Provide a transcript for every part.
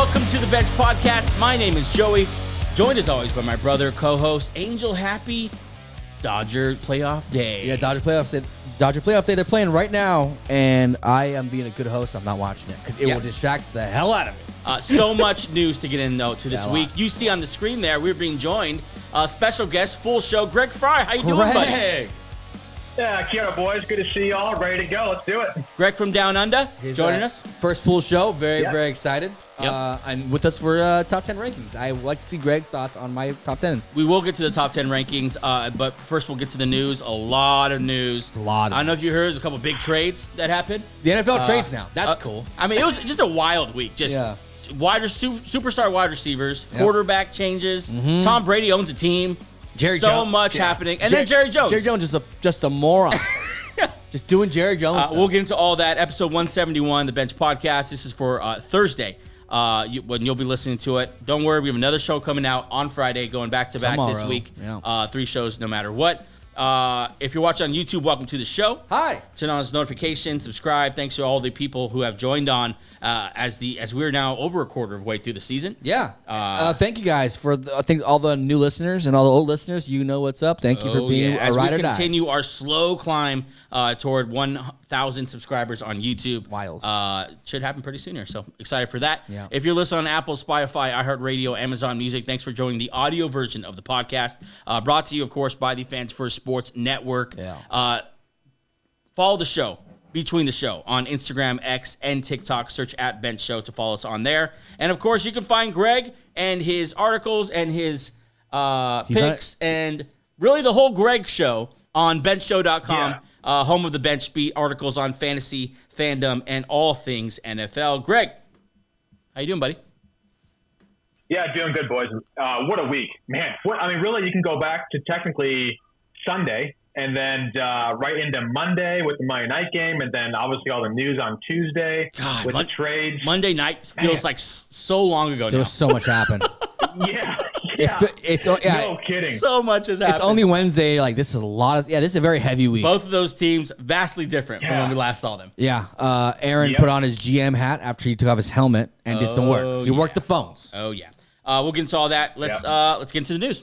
welcome to the Bench Podcast. My name is Joey, joined as always by my brother, co-host, Angel. Happy Dodger playoff day. Yeah, Dodger playoff day. They're playing right now, and I am being a good host. I'm not watching it because it will distract the hell out of me. So much news to get in, though, to this week. You see on the screen there, we're being joined, special guest, full show, Greg Fry. How you doing, buddy? Yeah, Kia boys. Good to see y'all. Ready to go. Let's do it. Greg from Down Under joining us. First full show. Very excited. Yep. And with us for top 10 rankings. I would like to see Greg's thoughts on my top 10. We will get to the top 10 rankings, but first we'll get to the news. A lot of news. I don't know if you heard, there's a couple big trades that happened. The NFL trades now. That's cool. I mean, it was just a wild week. Superstar wide receivers, quarterback changes. Tom Brady owns a team. Jerry Jones. Much happening. And then Jerry Jones. Jerry Jones is just a moron. Just doing Jerry Jones stuff. We'll get into all that. Episode 171, the Bench Podcast. This is for Thursday when you'll be listening to it. Don't worry, we have another show coming out on Friday, going back-to-back this week. Yeah. 3 shows no matter what. If you're watching on YouTube, welcome to the show. Hi. Turn on those notifications, subscribe. Thanks to all the people who have joined on as we're now over a quarter of the way through the season. Yeah. Thank you guys for all the new listeners and all the old listeners. You know what's up. Thank you for being a ride or die. As we continue our slow climb toward 1,000 subscribers on YouTube. Wild. Should happen pretty soon here. So excited for that. Yeah. If you're listening on Apple, Spotify, iHeartRadio, Amazon Music, thanks for joining the audio version of the podcast. Brought to you, of course, by the Fans First Sports Network. Yeah. Follow the show, Between the Show, on Instagram, X, and TikTok. Search at Bench Show to follow us on there. And, of course, you can find Greg and his articles and his picks and really the whole Greg show on benchshow.com, home of the Bench Beat, articles on fantasy, fandom, and all things NFL. Greg, how you doing, buddy? Yeah, doing good, boys. What a week. Man, really, you can go back to technically Sunday and then right into Monday with the Monday night game, and then obviously all the news on Tuesday with the trades. Monday night feels like so long ago now. There was so much happened. Yeah. No kidding. So much has happened. It's only Wednesday. This is a lot of. Yeah, this is a very heavy week. Both of those teams vastly different from when we last saw them. Yeah. Aaron put on his GM hat after he took off his helmet and did some work. He worked the phones. Oh yeah. We'll get into all that. Let's get into the news.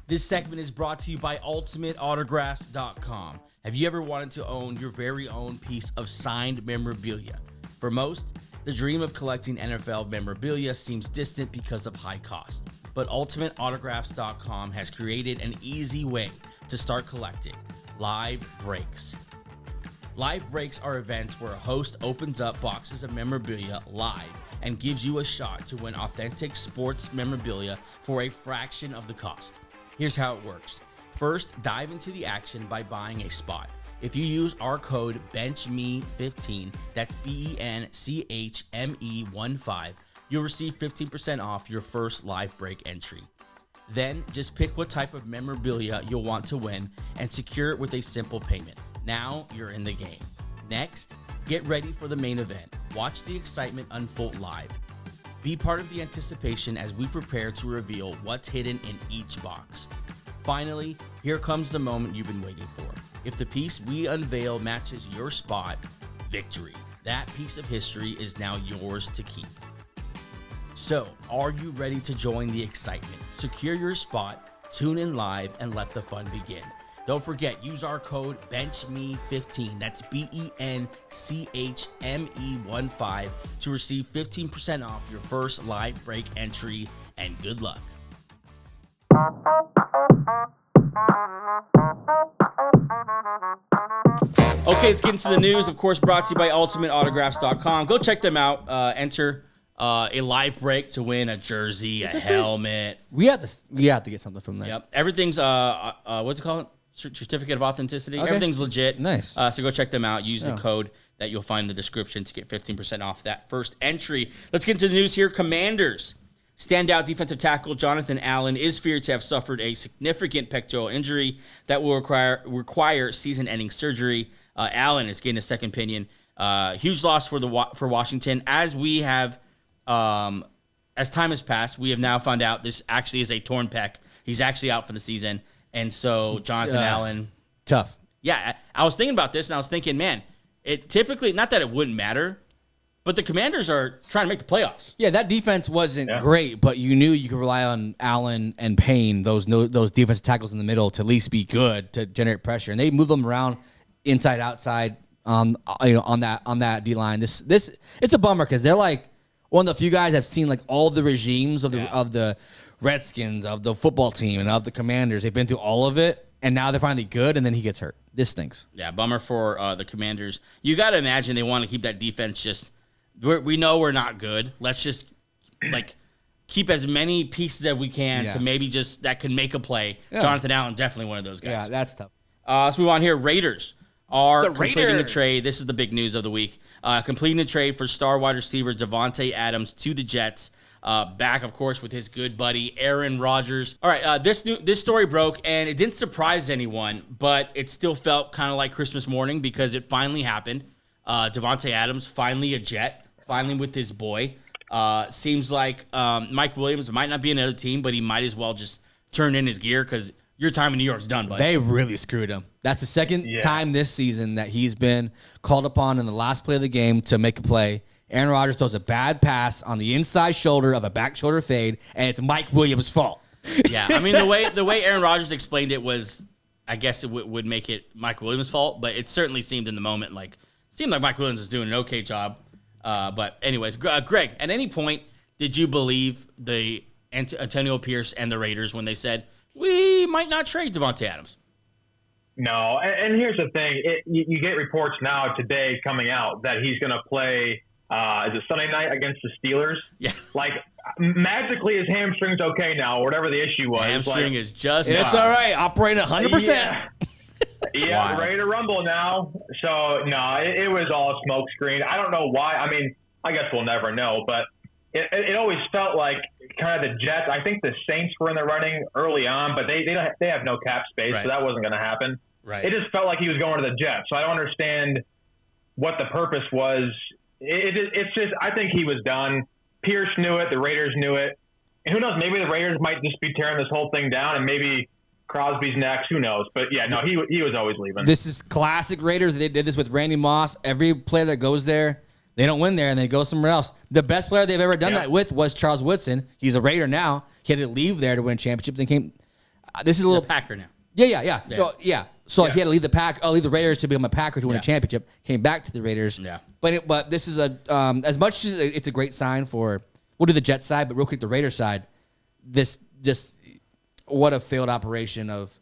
This segment is brought to you by UltimateAutographs.com. Have you ever wanted to own your very own piece of signed memorabilia? For most, the dream of collecting NFL memorabilia seems distant because of high cost. But UltimateAutographs.com has created an easy way to start collecting: live breaks. Live breaks are events where a host opens up boxes of memorabilia live and gives you a shot to win authentic sports memorabilia for a fraction of the cost. Here's how it works. First, dive into the action by buying a spot. If you use our code BENCHME15, that's BENCHME15, you'll receive 15% off your first live break entry. Then, just pick what type of memorabilia you'll want to win and secure it with a simple payment. Now, you're in the game. Next, get ready for the main event. Watch the excitement unfold live. Be part of the anticipation as we prepare to reveal what's hidden in each box. Finally, here comes the moment you've been waiting for. If the piece we unveil matches your spot, victory. That piece of history is now yours to keep. So, are you ready to join the excitement? Secure your spot, tune in live, and let the fun begin. Don't forget, use our code BENCHME15, that's BENCHME15, to receive 15% off your first live break entry, and good luck. Okay, let's get into the news. Of course, brought to you by UltimateAutographs.com. Go check them out. Enter a live break to win a jersey, a helmet. We have to get something from there. Yep. Everything's what's it called? Certificate of authenticity. Okay. Everything's legit. Nice. So go check them out. Use the code that you'll find in the description to get 15% off that first entry. Let's get into the news here. Commanders. Standout defensive tackle Jonathan Allen is feared to have suffered a significant pectoral injury that will require season-ending surgery. Allen is getting a second opinion. Huge loss for Washington. As we have, as time has passed, we have now found out this actually is a torn pec. He's actually out for the season. And so Jonathan Allen. Tough. Yeah, I was thinking about this, and I was thinking, man, it typically, not that it wouldn't matter, But the Commanders are trying to make the playoffs. Yeah, that defense wasn't great, but you knew you could rely on Allen and Payne, those defensive tackles in the middle, to at least be good to generate pressure. And they move them around inside, outside, on that D line. This it's a bummer because they're like one of the few guys I've seen like all the regimes of the Redskins, of the football team, and of the Commanders. They've been through all of it, and now they're finally good. And then he gets hurt. This stinks. Yeah, bummer for the Commanders. You got to imagine they want to keep that defense just. We know we're not good. Let's just keep as many pieces as we can to maybe just that can make a play. Yeah. Jonathan Allen, definitely one of those guys. Yeah, that's tough. Let's move on here. Raiders are completing a trade. This is the big news of the week. Completing a trade for star wide receiver Davante Adams to the Jets. Back, of course, with his good buddy Aaron Rodgers. All right, this story broke, and it didn't surprise anyone, but it still felt kind of like Christmas morning because it finally happened. Davante Adams, finally a Jet. Finally with his boy. Seems like Mike Williams might not be another team, but he might as well just turn in his gear because your time in New York's done, buddy. They really screwed him. That's the second time this season that he's been called upon in the last play of the game to make a play. Aaron Rodgers throws a bad pass on the inside shoulder of a back shoulder fade, and it's Mike Williams' fault. Yeah, I mean, the way Aaron Rodgers explained it was, I guess it would make it Mike Williams' fault, but it certainly seemed in the moment like Mike Williams was doing an okay job. But anyways, Greg, at any point, did you believe the Antonio Pierce and the Raiders when they said, we might not trade Davante Adams? No, and here's the thing. You get reports now today coming out that he's going to play, is it Sunday night against the Steelers? Yeah. Like, magically his hamstring's okay now, or whatever the issue was. Hamstring is just it's all right. Operating 100%. Yeah. Yeah, ready to rumble now. So, no, it was all a smoke screen. I don't know why. I mean, I guess we'll never know, but it always felt like kind of the Jets. I think the Saints were in the running early on, but they have no cap space, so that wasn't going to happen. Right. It just felt like he was going to the Jets. So I don't understand what the purpose was. It's just, I think he was done. Pierce knew it. The Raiders knew it. And who knows? Maybe the Raiders might just be tearing this whole thing down, and maybe Crosby's next. Who knows? But yeah, no, he was always leaving. This is classic Raiders. They did this with Randy Moss. Every player that goes there, they don't win there, and they go somewhere else. The best player they've ever done that with was Charles Woodson. He's a Raider now. He had to leave there to win a championship. Then came. This is a little Packer now. Yeah. So he had to leave the Raiders to become a Packer to win a championship. Came back to the Raiders. Yeah. But this is as much as it's a great sign for. We'll do the Jets side, but real quick, the Raiders side. This just. What a failed operation of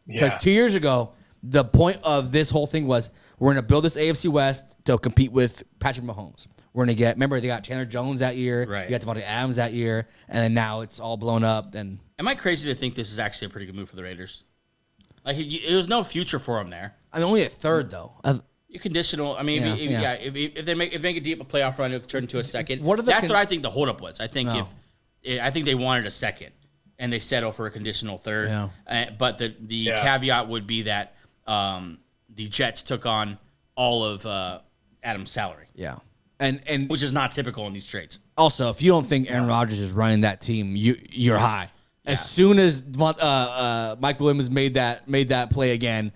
because 2 years ago, the point of this whole thing was we're going to build this AFC West to compete with Patrick Mahomes. We're going to remember, they got Chandler Jones that year. Right. You got Davante Adams that year. And then now it's all blown up. And am I crazy to think this is actually a pretty good move for the Raiders? Like, it was no future for him there. I mean, only a third, though. You conditional. I mean, if they make a deep playoff run, it'll turn into a second. That's what I think the holdup was. I think I think they wanted a second. And they settle for a conditional third. Yeah. But the caveat would be that the Jets took on all of Adams' salary. Yeah. And which is not typical in these trades. Also, if you don't think Aaron Rodgers is running that team, you're high. Yeah. As soon as Mike Williams made that play again,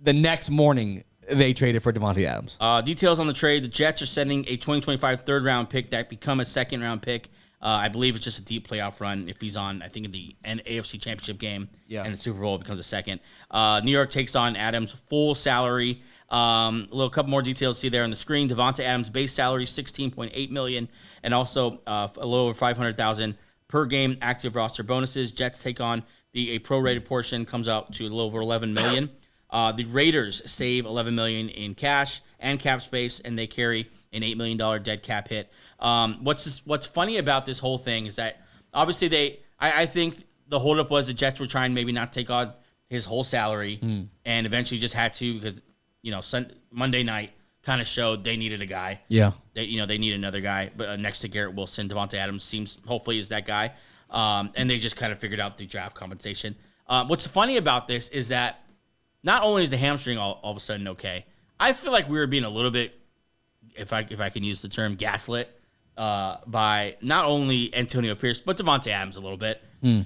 the next morning they traded for Davante Adams. Details on the trade: the Jets are sending a 2025 third-round pick that become a second-round pick. I believe it's just a deep playoff run if he's on, I think, in the AFC Championship game and the Super Bowl becomes a second. New York takes on Adams' full salary. A couple more details to see there on the screen. Davante Adams' base salary, $16.8 million, and also a little over $500,000 per game active roster bonuses. Jets take on a prorated portion, comes out to a little over $11 million. The Raiders save $11 million in cash and cap space, and they carry an $8 million dead cap hit. What's funny about this whole thing is that obviously I think the holdup was the Jets were trying maybe not to take on his whole salary and eventually just had to because Monday night kind of showed they needed a guy. Yeah, they need another guy, but next to Garrett Wilson, Davante Adams hopefully is that guy, and they just kind of figured out the draft compensation. What's funny about this is that not only is the hamstring all of a sudden okay, I feel like we were being a little bit, if I can use the term, gaslit by not only Antonio Pierce but Davante Adams a little bit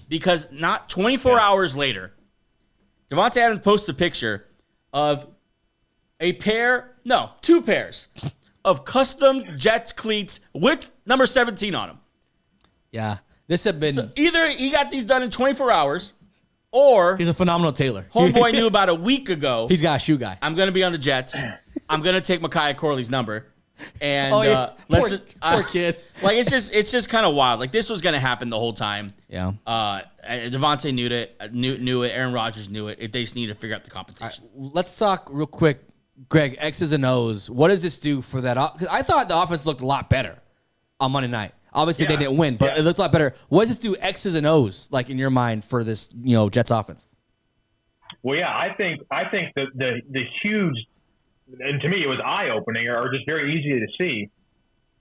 because not 24 hours later, Davante Adams posts a picture of two pairs of custom Jets cleats with number 17 on them. Yeah. This had been... So either he got these done in 24 hours, or... He's a phenomenal tailor. Homeboy knew about a week ago. He's got a shoe guy. I'm going to be on the Jets. I'm going to take Micaiah Corley's number. And poor kid. Like, it's just kind of wild. Like, this was going to happen the whole time. Yeah. Davante knew it. Aaron Rodgers knew it. They just need to figure out the competition. Right, let's talk real quick. Greg, X's and O's. What does this do for that? Because I thought the offense looked a lot better on Monday night. Obviously, they didn't win, but it looked a lot better. What does this do X's and O's, like, in your mind for this, Jets offense? Well, yeah, I think the huge, and to me it was eye-opening or just very easy to see.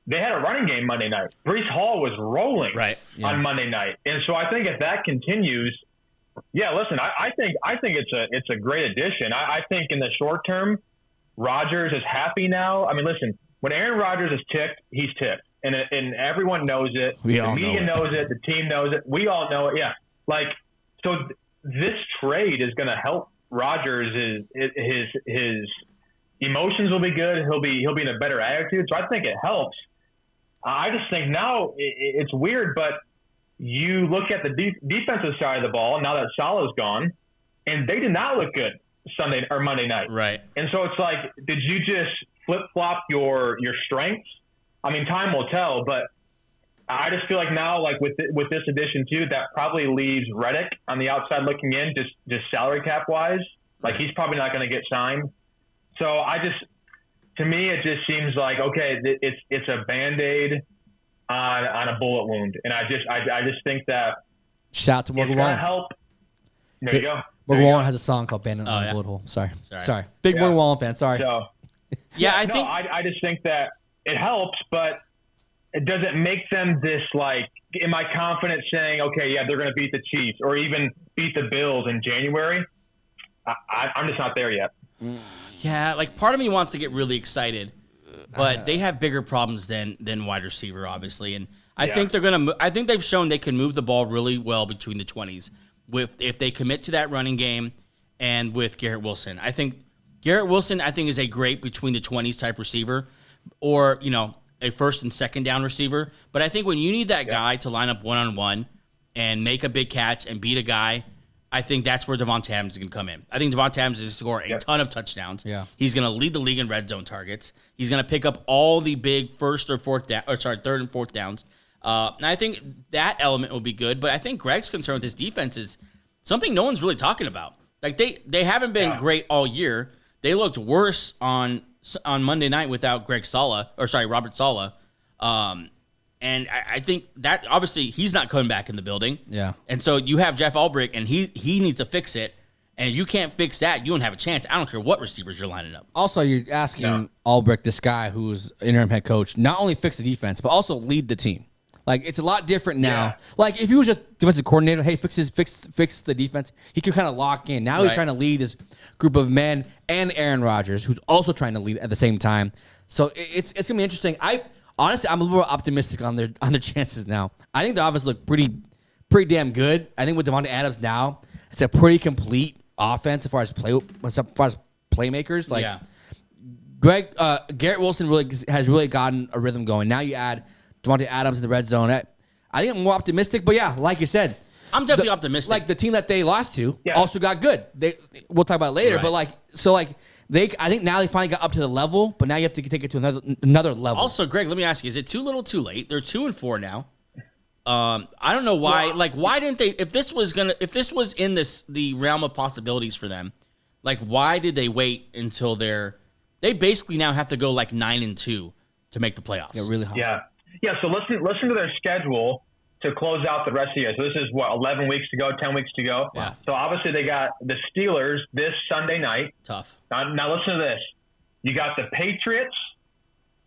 They had a running game Monday night. Breece Hall was rolling on Monday night, and so I think if that continues, listen, I think it's a great addition. I think in the short term, Rodgers is happy now. I mean, listen, when Aaron Rodgers is ticked, he's ticked. And everyone knows it. The media knows it. The team knows it. We all know it. Yeah. So this trade is going to help Rodgers. His emotions will be good. He'll be in a better attitude. So I think it helps. I just think now it's weird, but you look at the defensive side of the ball now that Salah's gone, and they did not look good Sunday or Monday night. Right. And so it's like, did you just flip-flop your strengths? I mean, time will tell, but I just feel like now, like with this addition too, that probably leaves Reddick on the outside looking in, just salary cap wise. Like he's probably not going to get signed. So to me, it just seems like okay, it's a Band-Aid on a bullet wound, and I just think that shout out to Morgan Wallen. Help. There you go. Morgan Wallen has a song called "Band-Aid on a Bullet Hole." Sorry. Big Morgan Wallen fan. Sorry. So, I just think that. It helps, but it doesn't make them this, like, am I confident saying, okay, yeah, they're going to beat the Chiefs or even beat the Bills in January? I'm just not there yet. Yeah, like part of me wants to get really excited, but they have bigger problems than wide receiver, obviously. And I think I think they've shown they can move the ball really well between the 20s if they commit to that running game and with Garrett Wilson. I think Garrett Wilson, is a great between the 20s type receiver. Or, a first and second down receiver. But I think when you need that guy to line up one-on-one and make a big catch and beat a guy, I think that's where Davante Adams is going to come in. I think Davante Adams is going to score a ton of touchdowns. Yeah. He's going to lead the league in red zone targets. He's going to pick up all the big third and fourth downs. And I think that element will be good. But I think Greg's concern with this defense is something no one's really talking about. Like they haven't been great all year. They looked worse on Monday night without Robert Saleh. And I think that obviously he's not coming back in the building. Yeah. And so you have Jeff Ulbrich, and he needs to fix it. And if you can't fix that, you don't have a chance. I don't care what receivers you're lining up. Also, you're asking Ulbrich, this guy who's interim head coach, not only fix the defense, but also lead the team. Like, it's a lot different now. Yeah. Like, if he was just defensive coordinator, hey, fix the defense, he could kind of lock in. Now he's trying to lead this group of men and Aaron Rodgers, who's also trying to lead at the same time. So it's going to be interesting. Honestly, I'm a little more optimistic on their chances now. I think the offense looked pretty damn good. I think with Davante Adams now, it's a pretty complete offense as far as playmakers. Like, Garrett Wilson has really gotten a rhythm going. Now you add Davante Adams in the red zone. I think I'm more optimistic, but like you said, I'm definitely optimistic. Like the team that they lost to also got good. We'll talk about it later, but I think now they finally got up to the level, but now you have to take it to another level. Also, Greg, let me ask you: is it too little, too late? They're 2-4 now. I don't know why. Well, why didn't they? If this was in the realm of possibilities for them, why did they wait until they basically now have to go 9-2 to make the playoffs? Yeah, really hard. Yeah, so listen to their schedule to close out the rest of the year. So this is 11 weeks to go, 10 weeks to go. Yeah. So obviously they got the Steelers this Sunday night. Tough. Now listen to this. You got the Patriots.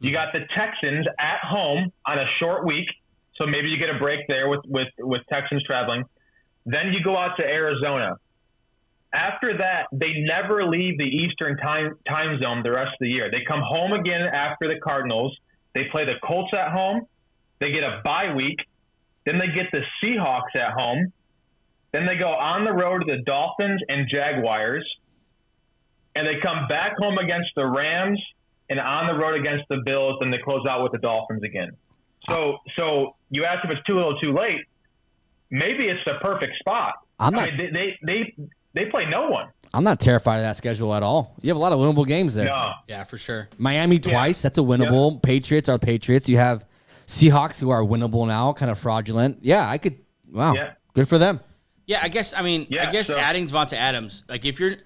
You got the Texans at home on a short week. So maybe you get a break there with Texans traveling. Then you go out to Arizona. After that, they never leave the Eastern time zone the rest of the year. They come home again after the Cardinals. They play the Colts at home. They get a bye week. Then they get the Seahawks at home. Then they go on the road to the Dolphins and Jaguars. And they come back home against the Rams and on the road against the Bills, and they close out with the Dolphins again. So you asked if it's too little, too late. Maybe it's the perfect spot. They play no one. I'm not terrified of that schedule at all. You have a lot of winnable games there. No. Yeah, for sure. Miami twice. That's a winnable. Yeah. Patriots are Patriots. You have Seahawks who are winnable now, kind of fraudulent. Yeah, I could. Wow. Yeah. Good for them. Yeah, I guess adding Davante Adams, like if you're,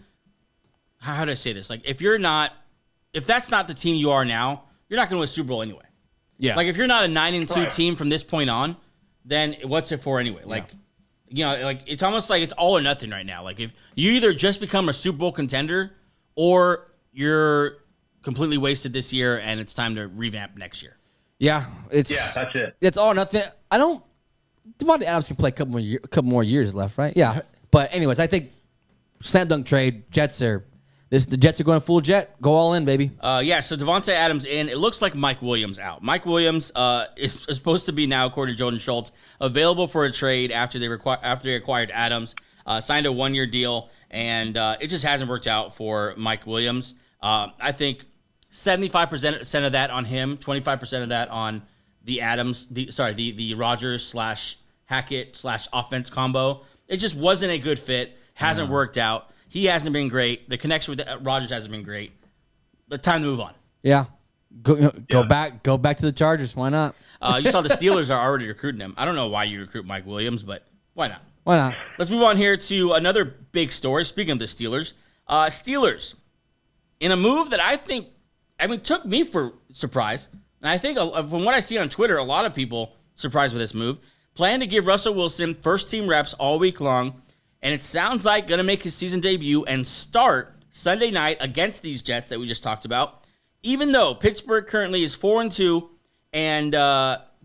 how do I say this? Like if that's not the team you are now, you're not going to win a Super Bowl anyway. Yeah. Like if you're not a 9-2 team from this point on, then what's it for anyway? Like, like it's almost like it's all or nothing right now. Like if you either just become a Super Bowl contender or you're completely wasted this year and it's time to revamp next year. Yeah, that's it. It's all or nothing. Davante Adams can play a couple more years left, right? Yeah. But anyways, I think slam dunk trade, the Jets are going full jet. Go all in, baby. So Davante Adams in. It looks like Mike Williams out. Mike Williams is supposed to be now, according to Jordan Schultz, available for a trade after they acquired Adams. Signed a 1-year deal, and it just hasn't worked out for Mike Williams. I think 75% of that on him, 25% of that on the Adams, the Rodgers / Hackett / offense combo. It just wasn't a good fit. Hasn't worked out. He hasn't been great. The connection with Rodgers hasn't been great. The time to move on. Yeah. Go back to the Chargers. Why not? You saw the Steelers are already recruiting him. I don't know why you recruit Mike Williams, but why not? Why not? Let's move on here to another big story. Speaking of the Steelers, in a move that took me for surprise. And I think from what I see on Twitter, a lot of people surprised with this move. Plan to give Russell Wilson first-team reps all week long, and it sounds like going to make his season debut and start Sunday night against these Jets that we just talked about. Even though Pittsburgh currently is 4-2, and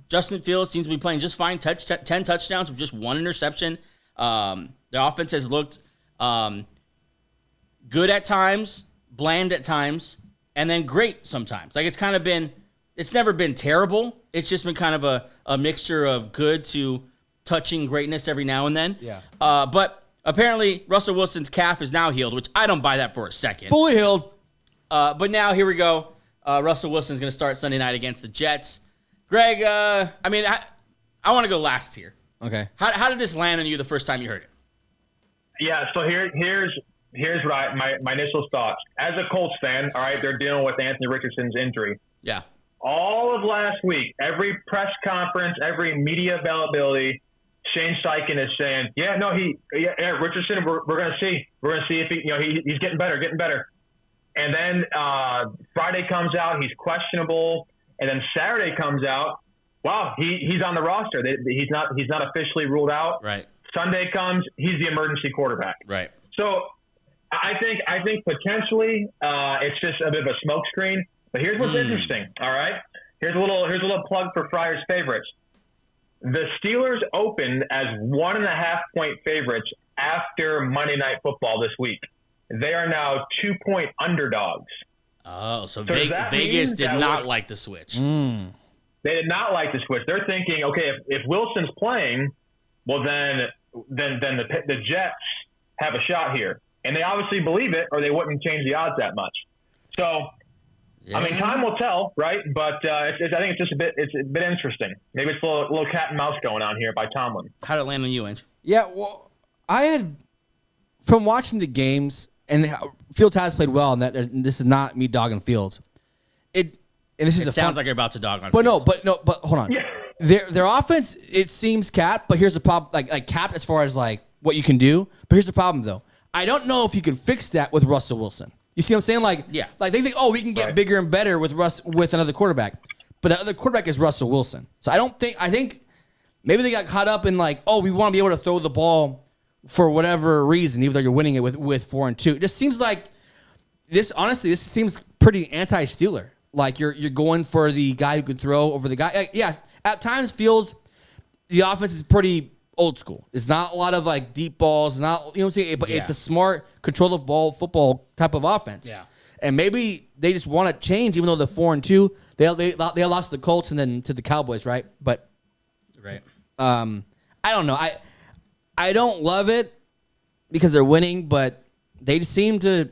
Justin Fields seems to be playing just fine, 10 touchdowns with just 1 interception. The offense has looked good at times, bland at times, and then great sometimes. Like it's never been terrible. It's just been kind of a mixture of good to touching greatness every now and then. Yeah. But apparently Russell Wilson's calf is now healed, which I don't buy that for a second. Fully healed. But now here we go. Russell Wilson's going to start Sunday night against the Jets. Greg, I want to go last here. Okay. How did this land on you the first time you heard it? Yeah, so here's what my initial thoughts. As a Colts fan, all right, they're dealing with Anthony Richardson's injury. Yeah. All of last week, every press conference, every media availability, Shane Steichen is saying, Richardson, we're going to see. We're going to see if he's getting better. And then Friday comes out, he's questionable. And then Saturday comes out, wow, he's on the roster. He's not officially ruled out. Right. Sunday comes, he's the emergency quarterback. Right. So I think potentially it's just a bit of a smokescreen. But here's what's interesting. All right. Here's a little plug for Friars favorites. The Steelers opened as 1.5-point favorites after Monday Night Football this week. They are now 2-point underdogs. Oh, so Vegas did not like the switch. They did not like the switch. They're thinking, okay, if Wilson's playing, well then the Jets have a shot here, and they obviously believe it, or they wouldn't change the odds that much. So. Yeah. I mean, time will tell, right? But I think it's just a bit interesting. Maybe it's a little cat and mouse going on here by Tomlin. How did it land on you, Inch? Yeah, well, I had, from watching the games, and Fields has played well, and this is not me dogging Fields. It sounds like you're about to dog on Fields. But hold on. Yeah. Their offense, it seems capped, but here's the problem, like capped as far as like what you can do. But here's the problem, though. I don't know if you can fix that with Russell Wilson. You see what I'm saying? Like they think, we can get bigger and better with another quarterback. But the other quarterback is Russell Wilson. So I think maybe they got caught up in like, we want to be able to throw the ball for whatever reason, even though you're winning it with 4-2. It just seems like this seems pretty anti-Steeler. Like you're going for the guy who can throw over the guy. At times Fields, the offense is pretty old school. It's not a lot of like deep balls. Not what I'm saying, but it's a smart, control of ball football type of offense. Yeah, and maybe they just want to change, even though they're 4-2. They lost to the Colts and then to the Cowboys, right? But I don't know. I don't love it because they're winning, but they seem to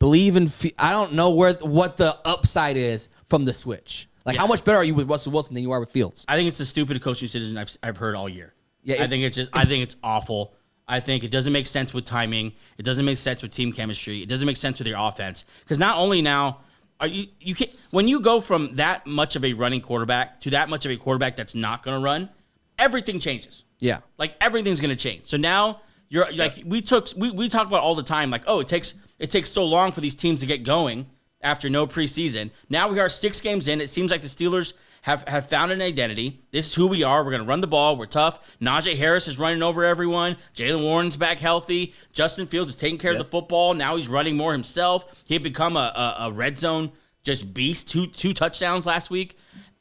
believe in. I don't know what the upside is from the switch. Like, how much better are you with Russell Wilson than you are with Fields? I think it's the stupidest coaching decision I've heard all year. Yeah, I think it's awful. I think it doesn't make sense with timing. It doesn't make sense with team chemistry. It doesn't make sense with your offense. Because not only now are you can when you go from that much of a running quarterback to that much of a quarterback that's not going to run, everything changes. Yeah, like everything's going to change. So now you're like we talk about all the time. Like, oh, it takes so long for these teams to get going after no preseason. Now we are 6 games in. It seems like the Steelers have found an identity. This is who we are. We're going to run the ball. We're tough. Najee Harris is running over everyone. Jaylen Warren's back healthy. Justin Fields is taking care of the football. Now he's running more himself. He had become a red zone just beast. Two touchdowns last week.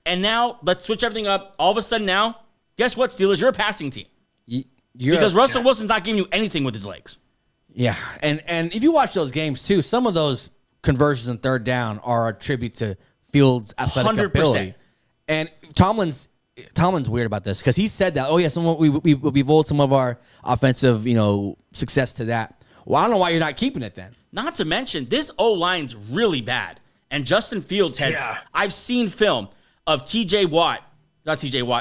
And now let's switch everything up. All of a sudden now, guess what, Steelers? You're a passing team. Because Russell Wilson's not giving you anything with his legs. Yeah, and if you watch those games too, some of those conversions in third down are a tribute to Fields' athletic 100%. Ability. And Tomlin's weird about this because he said that, we vote some of our offensive, success to that. Well, I don't know why you're not keeping it then. Not to mention, this O-line's really bad. And Justin Fields has, I've seen film of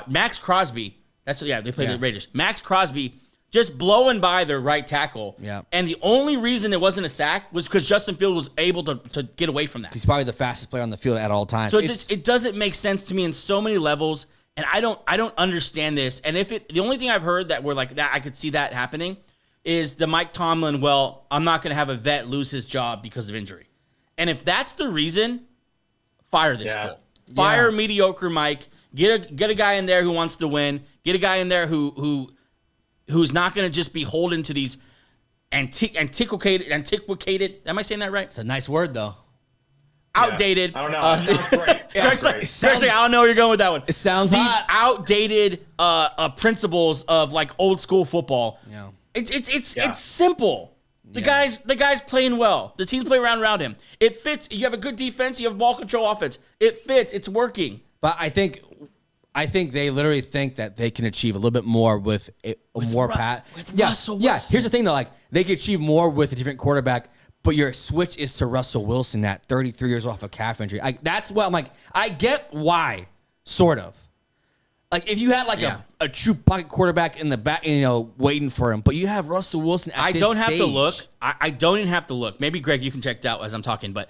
Max Crosby. They played the Raiders. Max Crosby just blowing by their right tackle. Yeah. And the only reason it wasn't a sack was because Justin Fields was able to get away from that. He's probably the fastest player on the field at all times. So it doesn't make sense to me in so many levels, and I don't understand this. And the only thing I've heard that were like that I could see that happening is the Mike Tomlin, well, I'm not going to have a vet lose his job because of injury. And if that's the reason, fire this fool. Fire mediocre Mike. Get a guy in there who wants to win. Get a guy in there who's not going to just be holding to these antiquated. Am I saying that right? It's a nice word, though. Outdated. I don't know. It sounds great. I don't know where you're going with that one. It sounds these outdated principles of like old school football. Yeah. It's simple. The guy's playing well. The teams play around him. It fits. You have a good defense. You have ball control offense. It fits. It's working. But I think they literally think that they can achieve a little bit more with more pat. Russell Wilson. Yeah, here's the thing though, like they can achieve more with a different quarterback, but your switch is to Russell Wilson at 33 years off of calf injury. That's what I'm like. I get why, sort of. Like if you had like a true pocket quarterback in the back, waiting for him, but you have Russell Wilson at this stage. To look. I don't even have to look. Maybe Greg, you can check it out as I'm talking, but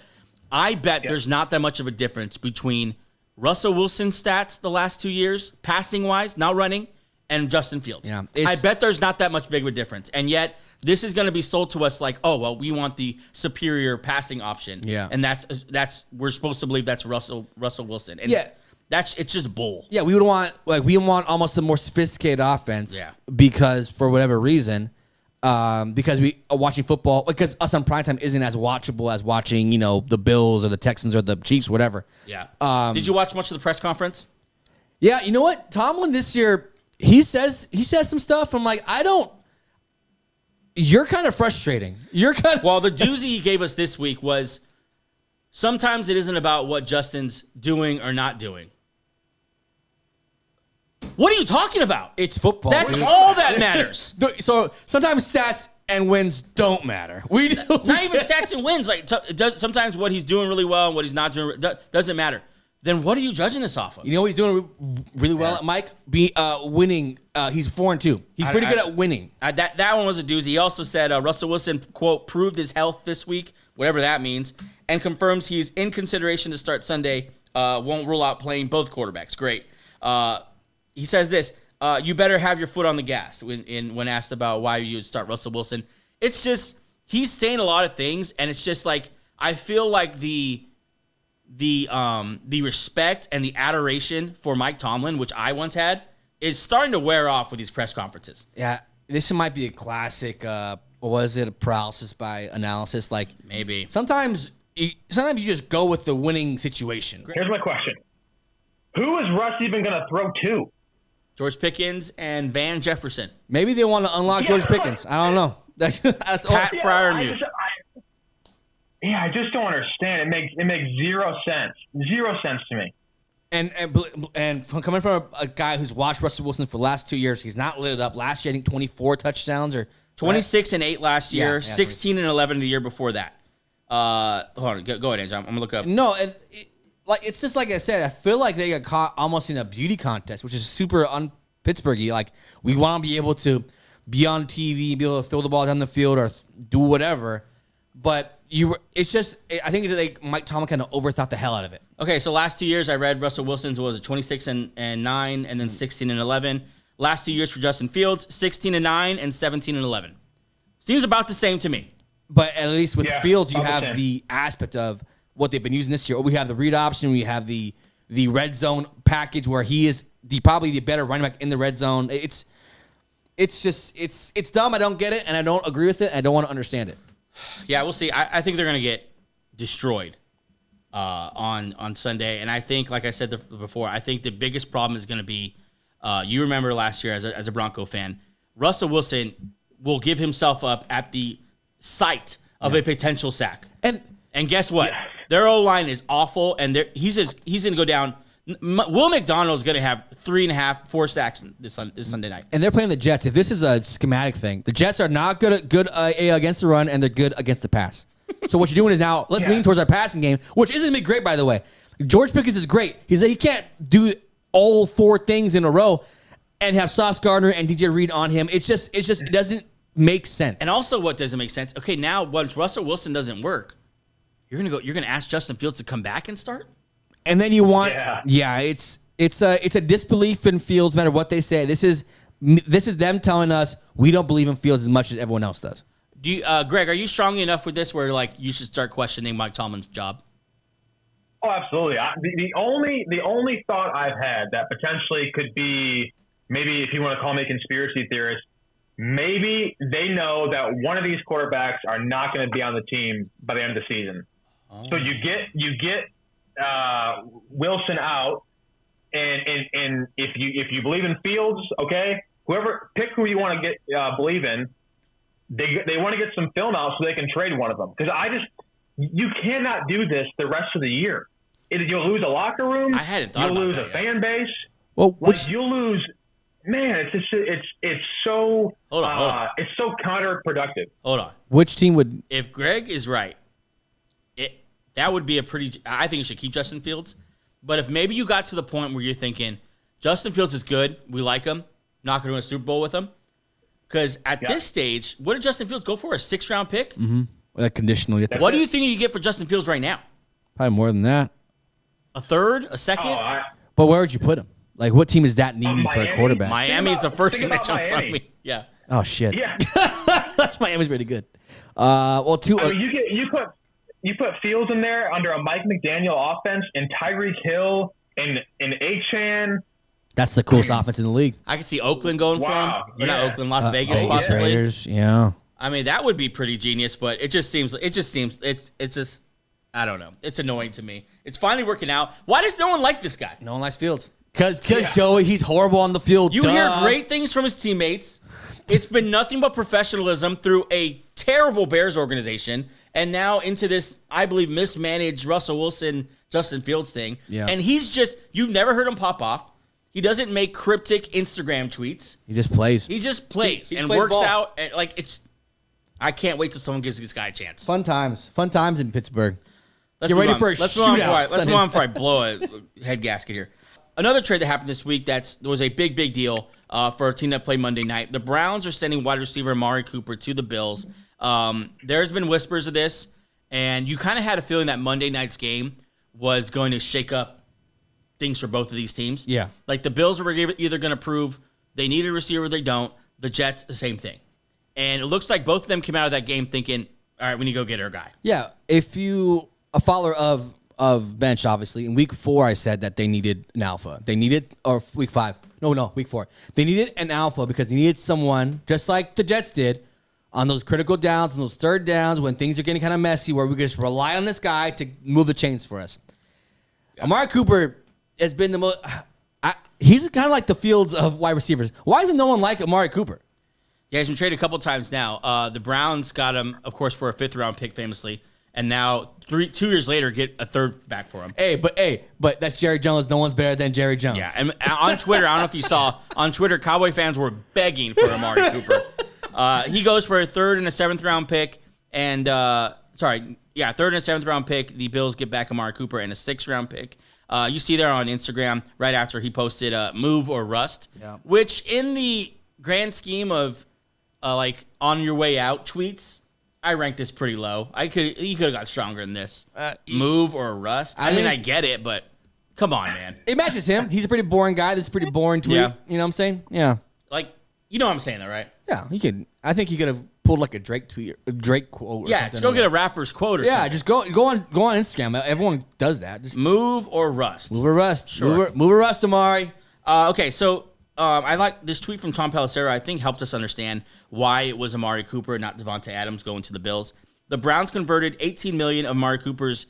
I bet there's not that much of a difference between Russell Wilson's stats the last 2 years, passing-wise, not running, and Justin Fields. Yeah, I bet there's not that much big of a difference. And yet, this is going to be sold to us like, oh, well, we want the superior passing option. Yeah. And we're supposed to believe that's Russell Wilson. And it's just bull. Yeah, we want almost a more sophisticated offense. Yeah. Because for whatever reason, because we are watching football, because us on primetime isn't as watchable as watching, the Bills or the Texans or the Chiefs, whatever. Yeah. Did you watch much of the press conference? Yeah, you know what? Tomlin this year, he says some stuff. I'm like, you're kind of frustrating. Well, the doozy he gave us this week was sometimes it isn't about what Justin's doing or not doing. What are you talking about? It's football. That's all that matters. So sometimes stats and wins don't matter. Not even stats and wins. Like sometimes what he's doing really well and what he's not doing doesn't matter. Then what are you judging this off of? You know what he's doing really well at, Mike? Winning. He's 4-2. He's pretty good at winning. That one was a doozy. He also said Russell Wilson, quote, proved his health this week, whatever that means, and confirms he's in consideration to start Sunday. Won't rule out playing both quarterbacks. Great. He says this, you better have your foot on the gas when asked about why you would start Russell Wilson. It's just, he's saying a lot of things, and it's just like, I feel like the respect and the adoration for Mike Tomlin, which I once had, is starting to wear off with these press conferences. Yeah, this might be a classic, was it a paralysis by analysis? Like maybe. Sometimes you just go with the winning situation. Here's my question. Who is Russ even going to throw to? George Pickens and Van Jefferson. Maybe they want to unlock George Pickens. I don't know. That's Pat Freiermuth. I just don't understand. It makes zero sense. Zero sense to me. And coming from a guy who's watched Russell Wilson for the last 2 years, he's not lit it up. Last year, I think 24 touchdowns or 26 and 8 last year, 16 and 11 the year before that. Hold on, go ahead, Andrew. I'm gonna look up. No, it's just like I said. I feel like they got caught almost in a beauty contest, which is super un-Pittsburghy. Like, we want to be able to be on TV, be able to throw the ball down the field or do whatever, but it's just, I think Mike Tomlin kind of overthought the hell out of it. Okay, so last 2 years I read Russell Wilson's was 26-9 and then 16-11. Last 2 years for Justin Fields, 16-9 and 17-11. Seems about the same to me. But at least with Fields, you have the aspect of what they've been using this year. We have the read option, we have the red zone package where he is probably the better running back in the red zone. It's dumb. I don't get it, and I don't agree with it. I don't want to understand it. Yeah, we'll see. I think they're going to get destroyed on Sunday. And I think, like I said before, I think the biggest problem is going to be, you remember last year as a Bronco fan, Russell Wilson will give himself up at the sight of a potential sack. And guess what? Yes. Their O-line is awful, and he's going to go down. Will McDonald's going to have 3.5, 4 sacks this Sunday night. And they're playing the Jets. If this is a schematic thing, the Jets are not good against the run, and they're good against the pass. So what you're doing is now let's lean towards our passing game, which isn't been great, by the way. George Pickens is great. He can't do all 4 things in a row and have Sauce Gardner and DJ Reed on him. It doesn't make sense. And also, what doesn't make sense? Okay, now once Russell Wilson doesn't work, you're gonna ask Justin Fields to come back and start. And then you want, it's a disbelief in Fields, no matter what they say. This is them telling us we don't believe in Fields as much as everyone else does. Do you, Greg? Are you strong enough with this where like you should start questioning Mike Tomlin's job? Oh, absolutely. The only thought I've had that potentially could be, maybe if you want to call me a conspiracy theorist, maybe they know that one of these quarterbacks are not going to be on the team by the end of the season. Oh. So you get Wilson out, and if you believe in Fields, okay, pick who you want to get believe in. They want to get some film out so they can trade one of them, because you cannot do this the rest of the year. You'll lose a locker room. I hadn't thought about that. You'll lose a fan base. Well, you'll lose. Man, it's so hold on. It's so counterproductive. Hold on. Which team would? If Greg is right, that would be I think you should keep Justin Fields. But if maybe you got to the point where you're thinking Justin Fields is good, we like him, not going to win a Super Bowl with him, because at this stage, what did Justin Fields go for? A 6th-round pick? Mm-hmm. That conditional. What do you think you get for Justin Fields right now? Probably more than that. A 3rd, a 2nd? But where would you put him? Like, what team is that needy for a quarterback? Miami's the first thing that jumps on me. Yeah. Oh, shit. Yeah. Miami's pretty good. You put Fields in there under a Mike McDaniel offense and Tyreek Hill and Achane. That's the coolest offense in the league. I can see Oakland going for him. Or not Oakland, Las Vegas possibly. Raiders, yeah. I mean, that would be pretty genius, but it just seems I don't know. It's annoying to me. It's finally working out. Why does no one like this guy? No one likes Fields. Because Joey, he's horrible on the field. You hear great things from his teammates. It's been nothing but professionalism through a terrible Bears organization, and now into this, I believe, mismanaged Russell Wilson, Justin Fields thing. Yeah. And you've never heard him pop off. He doesn't make cryptic Instagram tweets. He just plays. He plays works ball. Out. And I can't wait till someone gives this guy a chance. Fun times in Pittsburgh. Get ready for a shootout. Let's move on before I blow a head gasket here. Another trade that happened this week that was a big deal for a team that played Monday night. The Browns are sending wide receiver Amari Cooper to the Bills. There's been whispers of this, and you kind of had a feeling that Monday night's game was going to shake up things for both of these teams. Yeah. Like the Bills were either going to prove they need a receiver or they don't. The Jets, the same thing. And it looks like both of them came out of that game thinking, all right, we need to go get our guy. Yeah. If you a follower of bench, obviously, in week 4, I said that they needed an alpha. Or week 5. No, week 4. They needed an alpha because they needed someone, just like the Jets did, on those critical downs, on those 3rd downs, when things are getting kind of messy, where we can just rely on this guy to move the chains for us. Yeah. Amari Cooper has been the most... he's kind of like the Fields of wide receivers. Why doesn't no one like Amari Cooper? Yeah, he's been traded a couple times now. The Browns got him, of course, for a 5th-round pick, famously. And now, 2 years later, get a 3rd back for him. But that's Jerry Jones. No one's better than Jerry Jones. Yeah, and on Twitter, I don't know if you saw, on Twitter, Cowboy fans were begging for Amari Cooper. He goes for a 3rd and a 7th round pick, and third and 7th round pick. The Bills get back Amari Cooper and a 6th round pick. You see there on Instagram right after he posted move or rust, which in the grand scheme of like on your way out tweets, I ranked this pretty low. He could have got stronger than this. Move or rust. I mean, I get it, but come on, man. It matches him. He's a pretty boring guy. This is a pretty boring tweet. Yeah. You know what I'm saying? Yeah. Like, you know what I'm saying, though, right? Yeah, he could. I think he could have pulled like a Drake tweet, a Drake quote. Or something. Just go get a rapper's quote or something. Just go on Instagram. Everyone does that. Just move or rust. Move or rust. Sure. Move or rust, Amari. Okay, so I like this tweet from Tom Pelissero. I think helped us understand why it was Amari Cooper, not Davante Adams, going to the Bills. The Browns converted $18 million of Amari Cooper's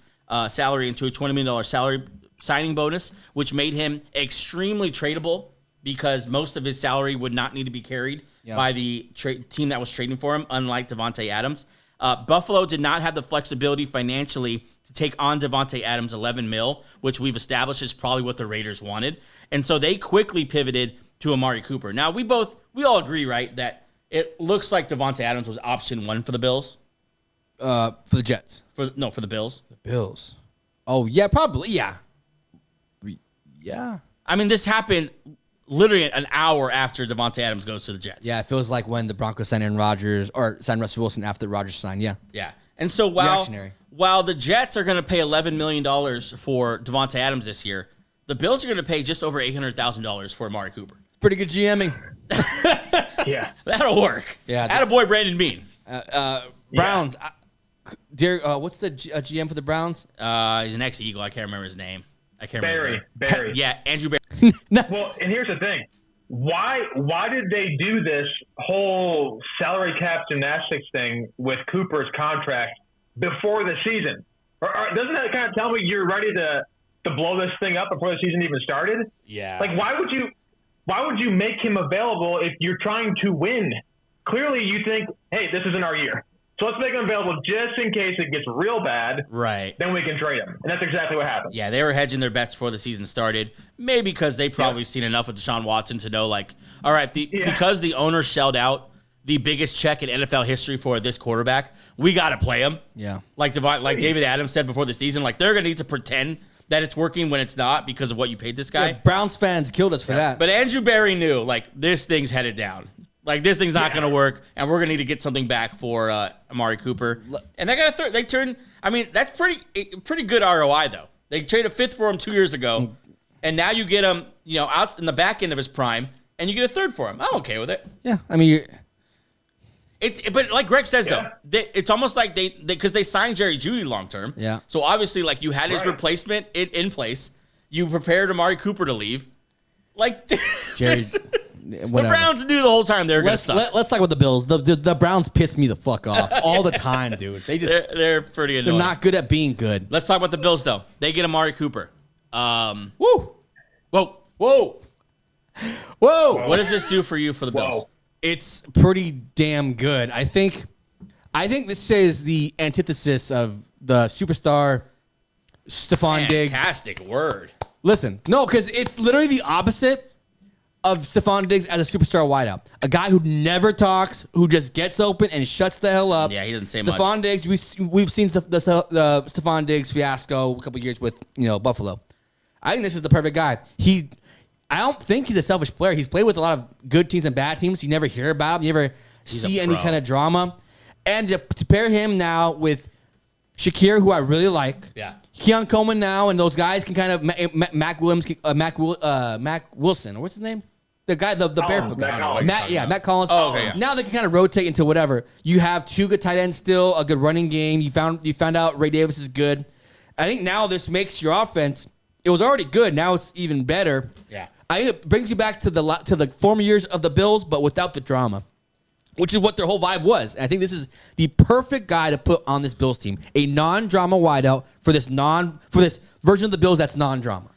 salary into a $20 million salary signing bonus, which made him extremely tradable because most of his salary would not need to be carried by the team that was trading for him, unlike Davante Adams. Buffalo did not have the flexibility financially to take on Davante Adams' $11 million, which we've established is probably what the Raiders wanted. And so they quickly pivoted to Amari Cooper. Now, we all agree, right, that it looks like Davante Adams was option 1 for the Bills? For the Jets. For the Bills. The Bills. Oh, yeah, probably, yeah. Yeah. I mean, this happened literally an hour after Davante Adams goes to the Jets. Yeah, it feels like when the Broncos signed Aaron Rodgers, or signed Russell Wilson after Rodgers signed, yeah. Yeah. And so while the Jets are going to pay $11 million for Davante Adams this year, the Bills are going to pay just over $800,000 for Amari Cooper. Pretty good GMing. Yeah. That'll work. Yeah. Attaboy Brandon Bean. Browns. What's the GM for the Browns? He's an ex-Eagle. I can't remember his name. Barry. Yeah, Andrew Barry. Well, and here's the thing. Why did they do this whole salary cap gymnastics thing with Cooper's contract before the season? Or doesn't that kind of tell me you're ready to blow this thing up before the season even started? Yeah. Like, why would you make him available if you're trying to win? Clearly, you think, hey, this isn't our year. So let's make him available just in case it gets real bad. Right. Then we can trade him. And that's exactly what happened. Yeah, they were hedging their bets before the season started. Maybe because they probably seen enough with Deshaun Watson to know, like, all right, because the owner shelled out the biggest check in NFL history for this quarterback, we got to play him. Yeah. Like David Adams said before the season, like, they're going to need to pretend that it's working when it's not because of what you paid this guy. Yeah, Browns fans killed us for that. But Andrew Barry knew, like, this thing's headed down. Like, this thing's not going to work, and we're going to need to get something back for Amari Cooper. And they got they turned. I mean, that's pretty good ROI though. They traded a 5th for him 2 years ago, and now you get him, out in the back end of his prime, and you get a 3rd for him. I'm okay with it. Yeah, I mean, but like Greg says though, it's almost like because they signed Jerry Jeudy long term. Yeah. So obviously, like you had his replacement in place. You prepared Amari Cooper to leave. Like Jerry's. The Browns knew the whole time they were going to suck. Let's talk about the Bills. The Browns piss me the fuck off all the time, dude. They're pretty annoying. They're not good at being good. Let's talk about the Bills, though. They get Amari Cooper. Whoa. What does this do for you for the Bills? It's pretty damn good. I think this is the antithesis of the superstar Stephon Diggs. Fantastic word. Listen, no, because it's literally the opposite of Stephon Diggs as a superstar wideout. A guy who never talks, who just gets open and shuts the hell up. Yeah, he doesn't say much. Stephon Diggs, we've seen the Stephon Diggs fiasco a couple years with Buffalo. I think this is the perfect guy. I don't think he's a selfish player. He's played with a lot of good teams and bad teams. You never hear about him. You never see any kind of drama. And to pair him now with Shakir, who I really like. Yeah. Keon Coleman now, and those guys can kind of Mac Wilson, or what's his name? The guy, the barefoot guy. Matt Collins. Oh, okay. Yeah. Now they can kind of rotate into whatever. You have 2 good tight ends still, a good running game. You found out Ray Davis is good. I think now this makes your offense. It was already good. Now it's even better. Yeah. I think it brings you back to the former years of the Bills, but without the drama, which is what their whole vibe was. And I think this is the perfect guy to put on this Bills team, a non-drama wideout for this version of the Bills that's non-drama.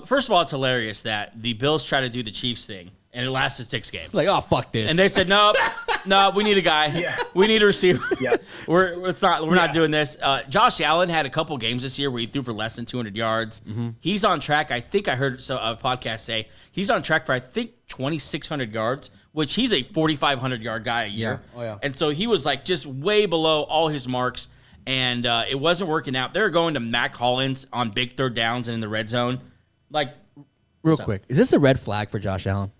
First of all, it's hilarious that the Bills try to do the Chiefs thing, and it lasted 6 games. Like, oh, fuck this. And they said, no, we need a guy. Yeah. We need a receiver. Yeah. We're not doing this. Josh Allen had a couple games this year where he threw for less than 200 yards. Mm-hmm. He's on track. I think I heard a podcast say he's on track for, 2,600 yards, which he's a 4,500-yard guy a year. Yeah. Oh, yeah. And so he was, just way below all his marks. and it wasn't working out. They were going to Mac Hollins on big third downs and in the red zone. Like, real quick, is this a red flag for Josh Allen?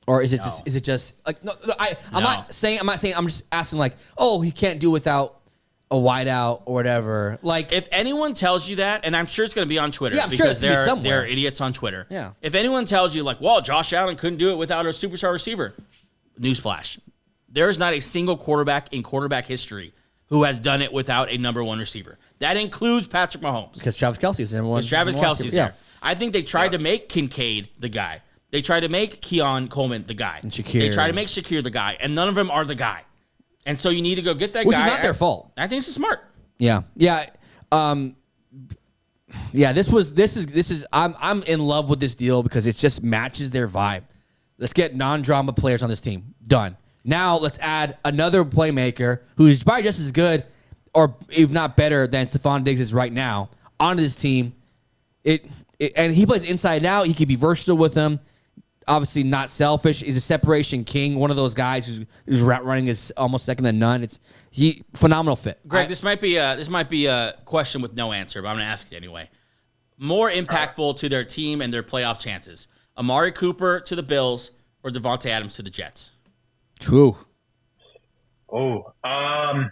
Or is it just like I'm not saying I'm just asking like, oh, he can't do without a wideout or whatever. Like, if anyone tells you that, and I'm sure it's going to be on Twitter, I'm sure it's going to be somewhere. They're idiots on Twitter. Yeah. If anyone tells you like, well, Josh Allen couldn't do it without a superstar receiver, newsflash, there is not a single quarterback in quarterback history who has done it without a number one receiver. That includes Patrick Mahomes. Because Travis Kelce is number one. Travis Kelce's there. I think they tried to make Kincaid the guy. They tried to make Keon Coleman the guy. And Shakir. They tried to make Shakir the guy, and none of them are the guy. And so you need to go get that guy. Which is not their fault. I think it's smart. Yeah. This is I'm in love with this deal because it just matches their vibe. Let's get non-drama players on this team. Done. Now let's add another playmaker who's probably just as good, or if not better than Stephon Diggs is right now, onto this team. And he plays inside and out. He can be versatile with them. Obviously not selfish. He's a separation king. One of those guys who's route running is almost second to none. Phenomenal fit. Greg, this might be a question with no answer, but I'm going to ask it anyway. More impactful to their team and their playoff chances: Amari Cooper to the Bills or Davante Adams to the Jets? True. Oh, I'm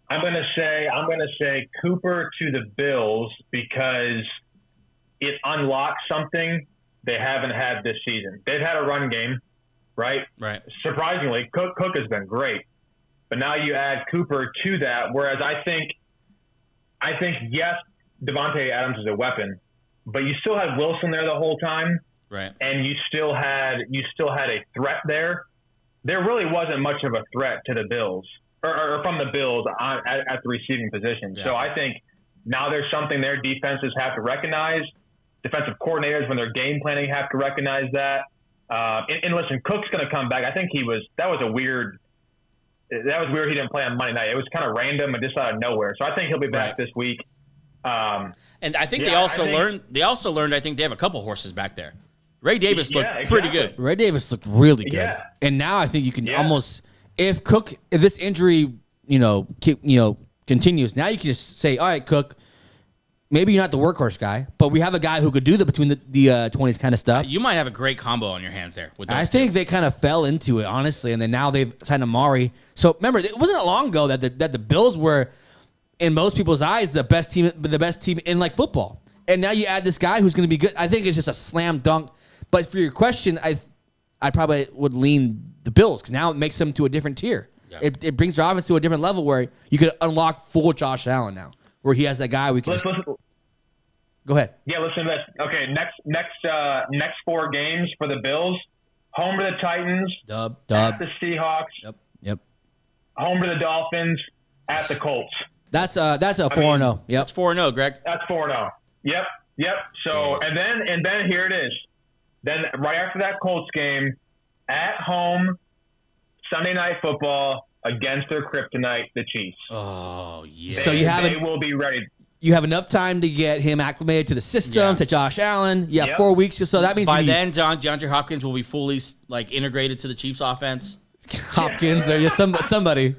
gonna say Cooper to the Bills because it unlocks something they haven't had this season. They've had a run game, right? Right. Surprisingly, Cook has been great, but now you add Cooper to that. Whereas I think yes, Davante Adams is a weapon, but you still had Wilson there the whole time, right? And you still had a threat there. There really wasn't much of a threat to the Bills or from the Bills at the receiving position. Yeah. So I think now there's something their defenses have to recognize. Defensive coordinators, when they're game planning, have to recognize that. And listen, Cook's going to come back. I think that was weird he didn't play on Monday night. It was kind of random and just out of nowhere. So I think he'll be back this week. And I think they also learned. I think they have a couple horses back there. Ray Davis looked pretty good. Ray Davis looked really good. Yeah. And now I think you can almost, if this injury, continues, now you can just say, all right, Cook, maybe you're not the workhorse guy, but we have a guy who could do the between the 20s kind of stuff. You might have a great combo on your hands there. With those I think they kind of fell into it, honestly, and then now they've signed Amari. So remember, it wasn't that long ago that the Bills were, in most people's eyes, the best team in like football. And now you add this guy who's going to be good. I think it's just a slam dunk. But for your question, I probably would lean the Bills because now it makes them to a different tier. Yeah. It brings their offense to a different level where you could unlock full Josh Allen now, where he has that guy we can. Go ahead. Yeah, listen to this. Okay, next 4 games for the Bills: home to the Titans, at the Seahawks, yep, home to the Dolphins, at the Colts. That's a 4-0. Yep, that's 4-0, Greg. That's 4-0. Yep. So and then here it is. Then right after that Colts game, at home, Sunday Night Football against their kryptonite, the Chiefs. Oh yeah. So they will be ready. You have enough time to get him acclimated to the system, to Josh Allen. You have 4 weeks or so. That means by then, DeAndre Hopkins will be fully integrated to the Chiefs' offense. Hopkins or somebody.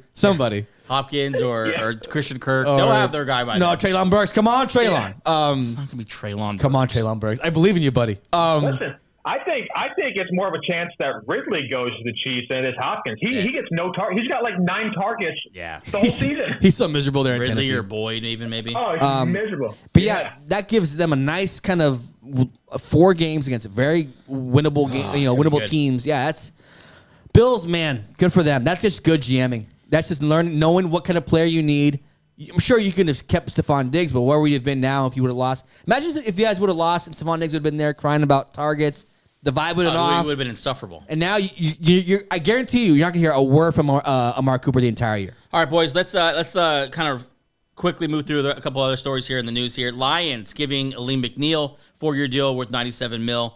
Hopkins or Christian Kirk. They'll have their guy by then. No, Treylon Burks. Come on, Treylon. It's not going to be Treylon Burks. Come on, Treylon Burks. I believe in you, buddy. Listen, I think it's more of a chance that Ridley goes to the Chiefs than it is Hopkins. He gets no target. He's got like 9 targets the whole season. He's so miserable there in Ridley Tennessee. or Boyd even maybe. Oh, he's miserable. But that gives them a nice kind of 4 games against very winnable winnable teams. Yeah, that's Bills, man. Good for them. That's just good GMing. That's just knowing what kind of player you need. I'm sure you could have kept Stephon Diggs, but where would you have been now if you would have lost? Imagine if you guys would have lost and Stephon Diggs would have been there crying about targets. The vibe would have off. It would have been insufferable. And now I guarantee you're not going to hear a word from Amari Cooper the entire year. All right, boys, let's kind of quickly move through a couple other stories here in the news here. Lions giving Alim McNeil 4-year deal worth $97 million,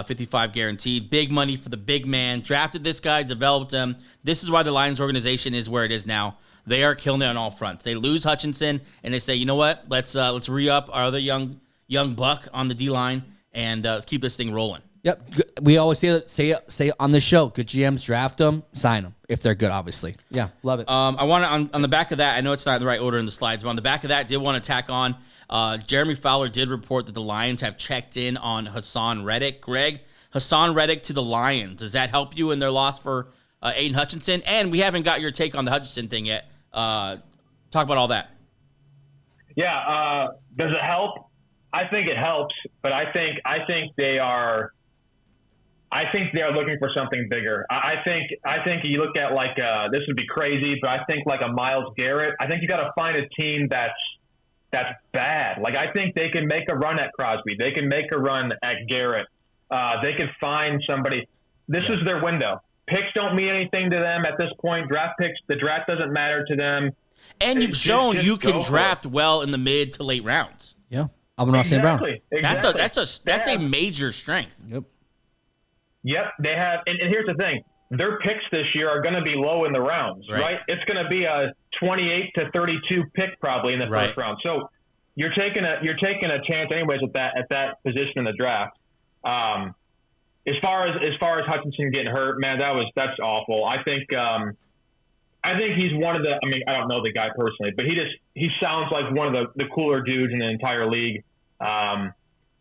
55 guaranteed. Big money for the big man. Drafted this guy, developed him. This is why the Lions organization is where it is now. They are killing it on all fronts. They lose Hutchinson, and they say, you know what? Let's re-up our other young buck on the D-line, and let's keep this thing rolling. Yep. We always say on the show, good GMs, draft them, sign them. if they're good, obviously. Yeah, love it. I want to, on the back of that, I know it's not in the right order in the slides, but on the back of that, did want to tack on, Jeremy Fowler did report that the Lions have checked in on Hassan Reddick. Greg, Hassan Reddick to the Lions. Does that help you in their loss for Aiden Hutchinson? And we haven't got your take on the Hutchinson thing yet. Talk about all that. Yeah. Does it help? I think it helps, but I think they are looking for something bigger. I think you look at like this would be crazy, but I think like a Myles Garrett. I think you got to find a team that's bad. Like I think they can make a run at Crosby. They can make a run at Garrett. They can find somebody. This is their window. Picks don't mean anything to them at this point. Draft picks, the draft doesn't matter to them. And you've shown you can draft well in the mid to late rounds. Yeah, Amon St. Brown. Exactly. That's a major strength. Yep, they have. And here's the thing: their picks this year are going to be low in the rounds, right? It's going to be a 28 to 32 pick probably in the first round. So you're taking a chance anyways at that position in the draft. As far as Hutchinson getting hurt, man, that's awful. I think he's one of the. I mean, I don't know the guy personally, but he sounds like one of the cooler dudes in the entire league.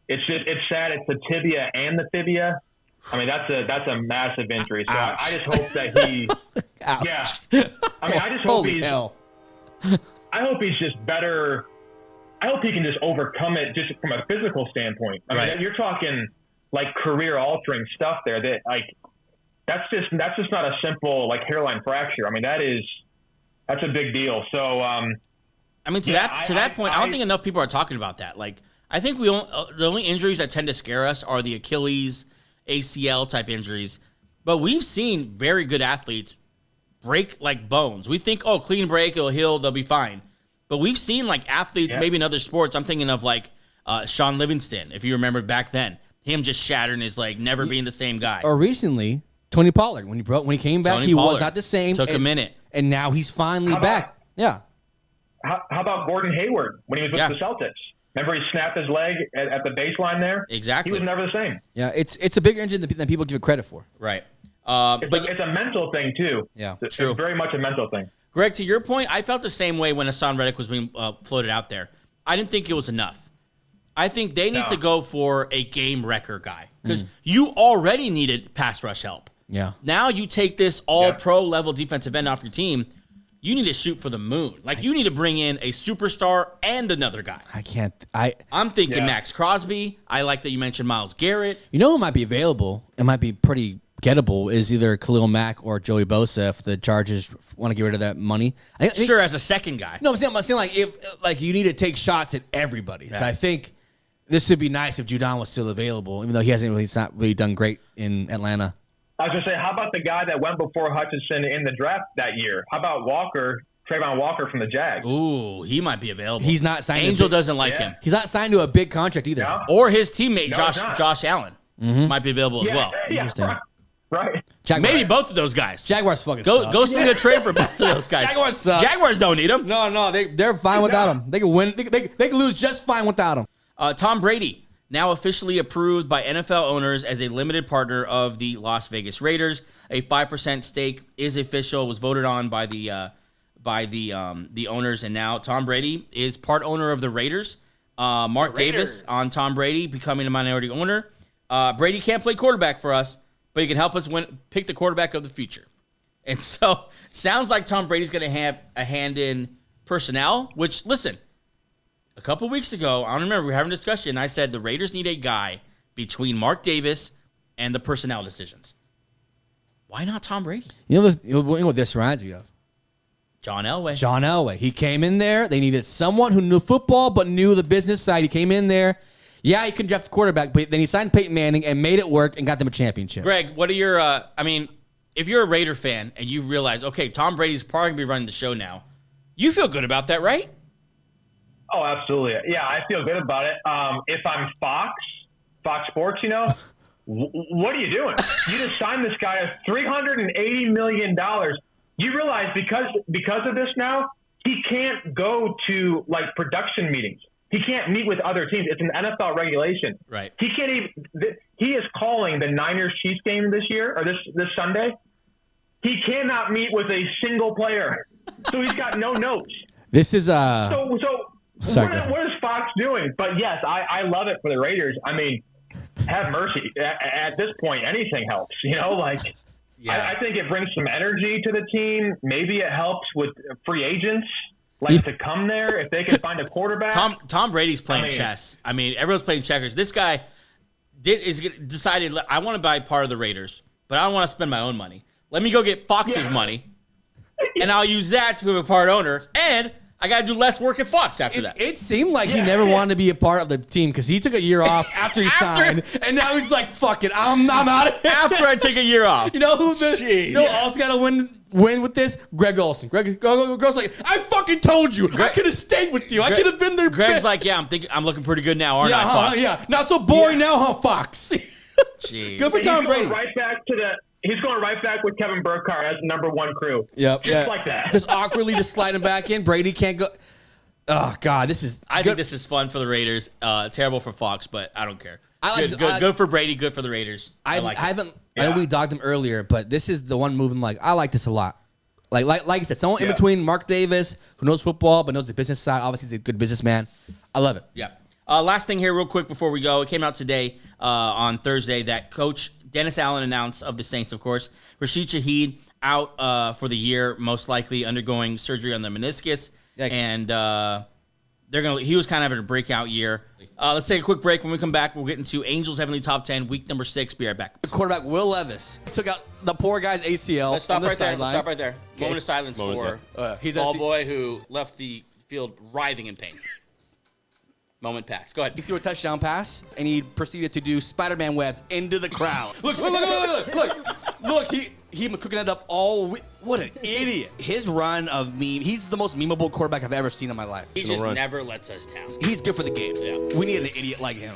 It's sad. It's the tibia and the fibia. I mean, that's a massive injury. So I just hope that he. Yeah. I mean, I just hope I hope he's just better. I hope he can just overcome it just from a physical standpoint. I mean, you're talking like career altering stuff there that like that's just not a simple like hairline fracture. I mean, that's a big deal. So I mean, to that point, I don't think enough people are talking about that. Like, I think the only injuries that tend to scare us are the Achilles, ACL type injuries, but we've seen very good athletes break like bones. We think, oh, clean break, it'll heal, they'll be fine. But we've seen like athletes, maybe in other sports. I'm thinking of like Sean Livingston, if you remember back then, him just shattering his leg, never being the same guy. Or recently, Tony Pollard, when he came back, he was not the same. Took a minute, and now he's finally back. Yeah. How about Gordon Hayward when he was with the Celtics? Remember he snapped his leg at the baseline there? Exactly. He was never the same. Yeah, it's a bigger injury than people give it credit for. Right. But it's a mental thing, too. Yeah, true. It's very much a mental thing. Greg, to your point, I felt the same way when Hassan Reddick was being floated out there. I didn't think it was enough. I think they need to go for a game wrecker guy because you already needed pass rush help. Yeah. Now you take this all-pro level defensive end off your team. You need to shoot for the moon. Like, you need to bring in a superstar and another guy. I'm thinking Max Crosby. I like that you mentioned Myles Garrett. You know who might be available? It might be pretty gettable is either Khalil Mack or Joey Bosa if the Chargers want to get rid of that money. Sure, as a second guy. No, I'm saying like if like you need to take shots at everybody. Yeah. So I think this would be nice if Judon was still available, even though he's not really done great in Atlanta. I was going to say, how about the guy that went before Hutchinson in the draft that year? How about Trayvon Walker from the Jags? Ooh, he might be available. He's not signed. Angel doesn't like him. He's not signed to a big contract either. No. Or his teammate, Josh Allen, might be available as well. Interesting. Right. Jaguars. Maybe both of those guys. Jaguars fucking suck. Go see the trade for both of those guys. Jaguars suck. Jaguars don't need them. No, they're fine without him. They can win. They can lose just fine without him. Tom Brady, now officially approved by NFL owners as a limited partner of the Las Vegas Raiders. A 5% stake is official. Was voted on by the owners, and now Tom Brady is part owner of the Raiders. Mark Davis on Tom Brady becoming a minority owner. Brady can't play quarterback for us, but he can help us pick the quarterback of the future. And so, sounds like Tom Brady's going to have a hand in personnel, which, listen, a couple weeks ago, I don't remember, we were having a discussion, I said the Raiders need a guy between Mark Davis and the personnel decisions. Why not Tom Brady? You know what this reminds me of? John Elway. John Elway. He came in there. They needed someone who knew football but knew the business side. He came in there. Yeah, he couldn't draft the quarterback, but then he signed Peyton Manning and made it work and got them a championship. Greg, what are your if you're a Raider fan and you realize, okay, Tom Brady's probably going to be running the show now, you feel good about that, right? Oh, absolutely. Yeah, I feel good about it. If I'm Fox Sports, what are you doing? You just signed this guy a $380 million. You realize because of this now, he can't go to like production meetings. He can't meet with other teams. It's an NFL regulation. Right. He can't even. He is calling the Niners-Chiefs game this year or this Sunday. he cannot meet with a single player, so he's got no notes. This is so what is Fox doing? But yes, I love it for the Raiders. I mean, have mercy. At this point, anything helps. I think it brings some energy to the team. Maybe it helps with free agents to come there if they can find a quarterback. Tom Brady's playing chess. I mean, everyone's playing checkers. This guy decided, I want to buy part of the Raiders, but I don't want to spend my own money. Let me go get Fox's money, and I'll use that to be a part owner, and I got to do less work at Fox after that. It seemed like he never wanted to be a part of the team because he took a year off after he signed, and now he's like, fuck it, I'm out of here. After I take a year off. You know who also got to win with this? Greg Olsen. Greg Olsen's like, I fucking told you. I could have stayed with you. I could have been there. Greg's like, I'm looking pretty good now, aren't I, Fox? Yeah, not so boring now, huh, Fox? Jeez. Good for Tom Brady. He's going right back with Kevin Burkhardt as the number one crew. Yep. Just like that. Just awkwardly just slide him back in. Brady can't go. Oh, God, I think this is fun for the Raiders. Terrible for Fox, but I don't care. Good for Brady, good for the Raiders. I know we dogged him earlier, but this is the one move I'm like, I like this a lot. Like you said, someone in between Mark Davis, who knows football, but knows the business side. Obviously, he's a good businessman. I love it. Yeah. Last thing here real quick before we go. It came out today on Thursday that Coach Dennis Allen announced of the Saints, of course. Rashid Shaheed out for the year, most likely undergoing surgery on the meniscus. Yikes. And he was kind of having a breakout year. Let's take a quick break. When we come back, we'll get into Angels Heavenly Top 10, week number 6. Be right back. Quarterback Will Levis took out the poor guy's ACL. Let's stop right there. Okay. Moment of silence for ball boy who left the field writhing in pain. Moment passed. Go ahead. He threw a touchdown pass, and he proceeded to do Spider-Man webs into the crowd. Look, he been cooking it up all week. What an idiot. His run of meme, he's the most memeable quarterback I've ever seen in my life. He just never lets us down. He's good for the game. Yeah. We need an idiot like him.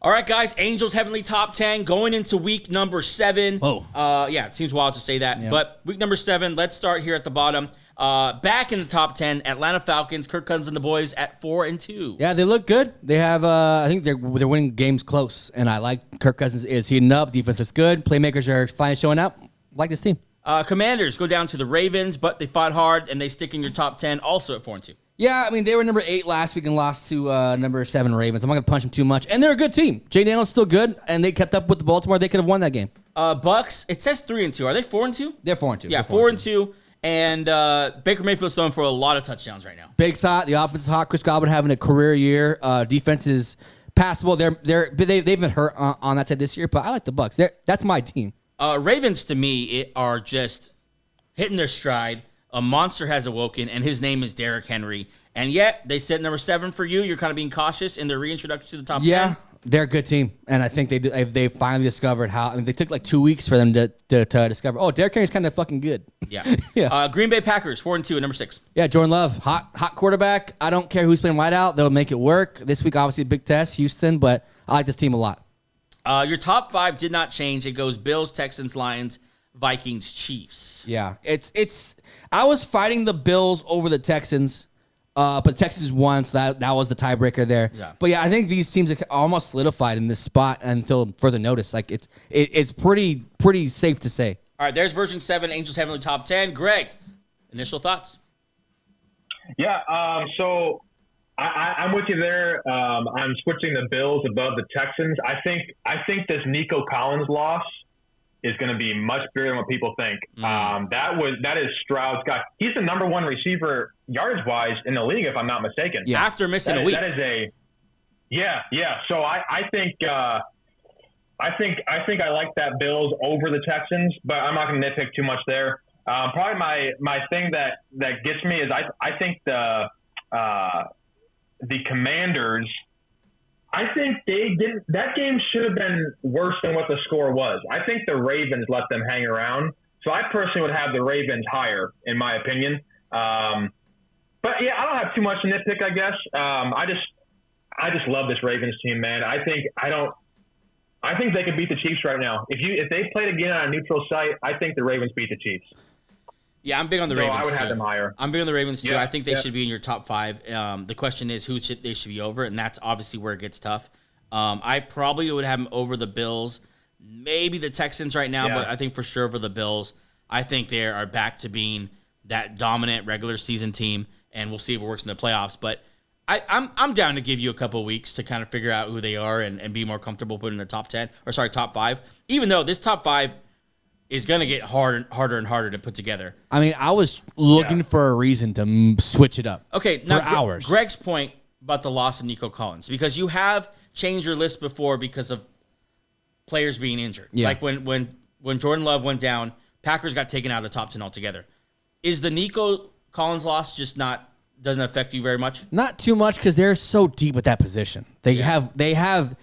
All right, guys, Angels Heavenly Top 10 going into week number 7. Whoa. It seems wild to say that, but week number 7, let's start here at the bottom. Back in the top 10, Atlanta Falcons, Kirk Cousins and the boys at 4-2. Yeah, they look good. They have, I think they're winning games close, and I like Kirk Cousins is heating up. Defense is good. Playmakers are finally showing up. I like this team. Commanders go down to the Ravens, but they fought hard, and they stick in your top 10, also at 4-2. Yeah, I mean, they were number 8 last week and lost to number 7 Ravens. I'm not going to punch them too much. And they're a good team. Jay Daniels still good, and they kept up with the Baltimore. They could have won that game. Bucks, it says 3-2. Are they 4-2? They're 4-2. Yeah, 4-2. And Baker Mayfield's throwing for a lot of touchdowns right now. Big's hot. The offense is hot. Chris Godwin having a career year. Defense is passable. They've been hurt on that side this year, but I like the Bucks. That's my team. Ravens, to me, are just hitting their stride. A monster has awoken, and his name is Derrick Henry. And yet, they said number 7 for you. You're kind of being cautious in their reintroduction to the top 10. Yeah, they're a good team. And I think they finally discovered how. I mean, they took like 2 weeks for them to discover, Derrick Henry's kind of fucking good. Yeah. Yeah. Green Bay Packers, 4-2 at number 6. Yeah, Jordan Love, hot quarterback. I don't care who's playing wide out. They'll make it work. This week, obviously, a big test, Houston, but I like this team a lot. Your top 5 did not change. It goes Bills, Texans, Lions, Vikings, Chiefs. Yeah, it's. I was fighting the Bills over the Texans, but Texans won, so that was the tiebreaker there. Yeah. But yeah, I think these teams are almost solidified in this spot until further notice. Like it's pretty safe to say. All right, there's version 7, Angels Heavenly Top 10. Greg, initial thoughts? Yeah, so I'm with you there. I'm switching the Bills above the Texans. I think this Nico Collins loss is going to be much bigger than what people think. That is Stroud's guy. He's the number 1 receiver yardage wise in the league, if I'm not mistaken. Yeah, after missing a week. That is yeah. So I think I like that Bills over the Texans, but I'm not going to nitpick too much there. Probably my thing that gets me is I think the Commanders. I think that game should have been worse than what the score was. I think the Ravens let them hang around. So I personally would have the Ravens higher, in my opinion. But yeah, I don't have too much to nitpick, I guess. I just love this Ravens team, man. I think they could beat the Chiefs right now. If they played again on a neutral site, I think the Ravens beat the Chiefs. Yeah, I'm big on the Ravens. I would have them higher. I'm big on the Ravens too. Yeah, I think they should be in your top 5. The question is who they should be over, and that's obviously where it gets tough. I probably would have them over the Bills, maybe the Texans right now, but I think for sure over the Bills. I think they are back to being that dominant regular season team, and we'll see if it works in the playoffs. But I'm down to give you a couple of weeks to kind of figure out who they are and be more comfortable putting in the top 5. Even though this top 5 is going to get harder and harder to put together. I mean, I was looking for a reason to switch it up. Okay, now hours. Greg's point about the loss of Nico Collins, because you have changed your list before because of players being injured. Yeah. Like when Jordan Love went down, Packers got taken out of the top 10 altogether. Is the Nico Collins loss just doesn't affect you very much? Not too much, because they're so deep at that position. They have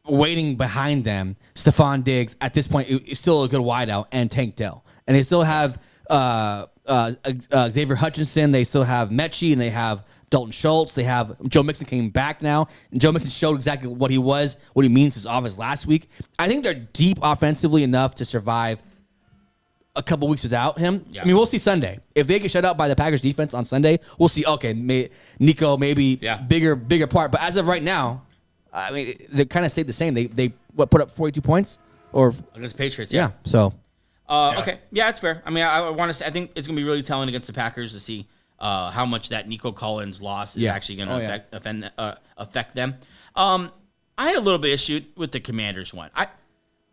waiting behind them Stephon Diggs. At this point, is still a good wideout, and Tank Dell. And they still have Xavier Hutchinson. They still have Mechie, and they have Dalton Schultz. They have Joe Mixon came back now, and Joe Mixon showed exactly what he means his offense last week. I think they're deep offensively enough to survive a couple weeks without him. Yeah. I mean, we'll see Sunday. If they get shut out by the Packers defense on Sunday, we'll see, okay, Nico maybe bigger part. But as of right now, I mean, they kind of stayed the same. They put up 42 points? Or against the Patriots, yeah. So okay. Yeah, that's fair. I mean, I want to say, I think it's going to be really telling against the Packers to see how much that Nico Collins loss is actually going to affect them. I had a little bit of issue with the Commanders one. How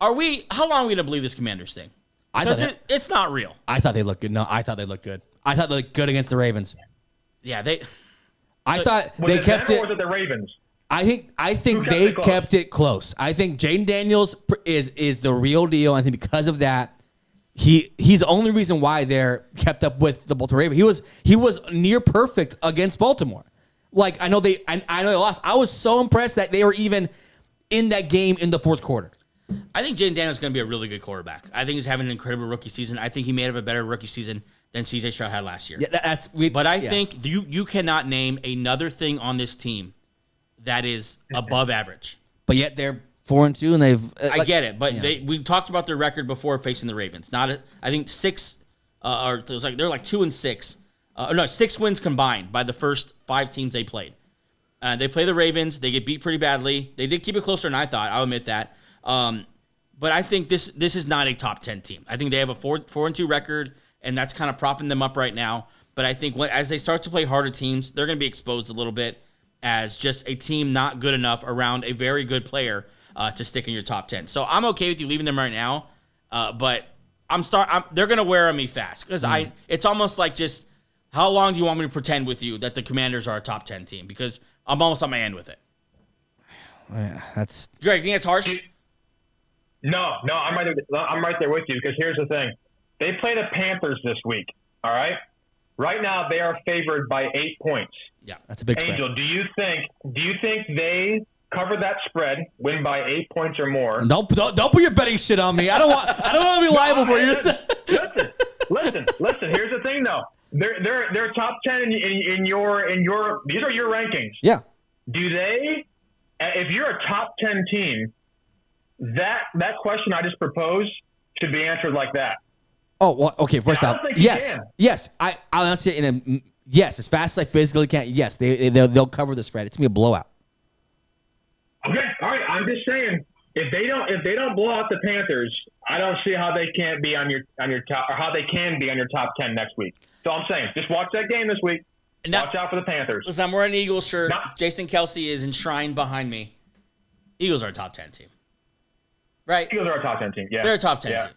long are we going to believe this Commanders thing? It's not real. I thought they looked good. No, I thought they looked good. I thought they looked good against the Ravens. Yeah, I thought they kept it. Or was it the Ravens? I think they kept it close. I think Jaden Daniels is the real deal. I think because of that, he's the only reason why they're kept up with the Baltimore Ravens. He was near perfect against Baltimore. Like I know they lost. I was so impressed that they were even in that game in the fourth quarter. I think Jaden Daniels is going to be a really good quarterback. I think he's having an incredible rookie season. I think he may have a better rookie season than C.J. Stroud had last year. Yeah, I think you cannot name another thing on this team that is above average. But yet they're 4-2, and they've. I get it, but we talked about their record before facing the Ravens. I think 6, or it was they're like 2-6. 6 wins combined by the first 5 teams they played. They play the Ravens. They get beat pretty badly. They did keep it closer than I thought. I'll admit that. But I think this is not a top 10 team. I think they have a 4-2 record, and that's kind of propping them up right now. But I think as they start to play harder teams, they're going to be exposed a little bit as just a team not good enough around a very good player to stick in your top 10. So I'm okay with you leaving them right now, but they're going to wear on me fast because it's almost like just how long do you want me to pretend with you that the Commanders are a top 10 team? Because I'm almost on my end with it. Yeah, that's Greg, you think it's harsh? No, I'm right there with you because here's the thing. They play the Panthers this week, all right? Right now they are favored by 8 points. Yeah, that's a big spread. Angel, do you think they cover that spread, win by 8 points or more? Don't put your betting shit on me. I don't want to be liable for you. Listen. Here's the thing though. They're top 10 in your these are your rankings. Yeah. Do they? If you're a top 10 team, that question I just proposed should be answered like that. Oh, well, okay. First off, yes. I'll answer it yes, as fast as I physically can. Yes, they'll cover the spread. It's gonna be a blowout. Okay, all right. I'm just saying if they don't blow out the Panthers, I don't see how they can't be on your top, or how they can be on your top 10 next week. So I'm saying just watch that game this week. Now, watch out for the Panthers. Listen, I'm wearing an Eagles shirt. Jason Kelsey is enshrined behind me. Eagles are a top 10 team. Right? Eagles are a top 10 team. Yeah. They're a top 10 team.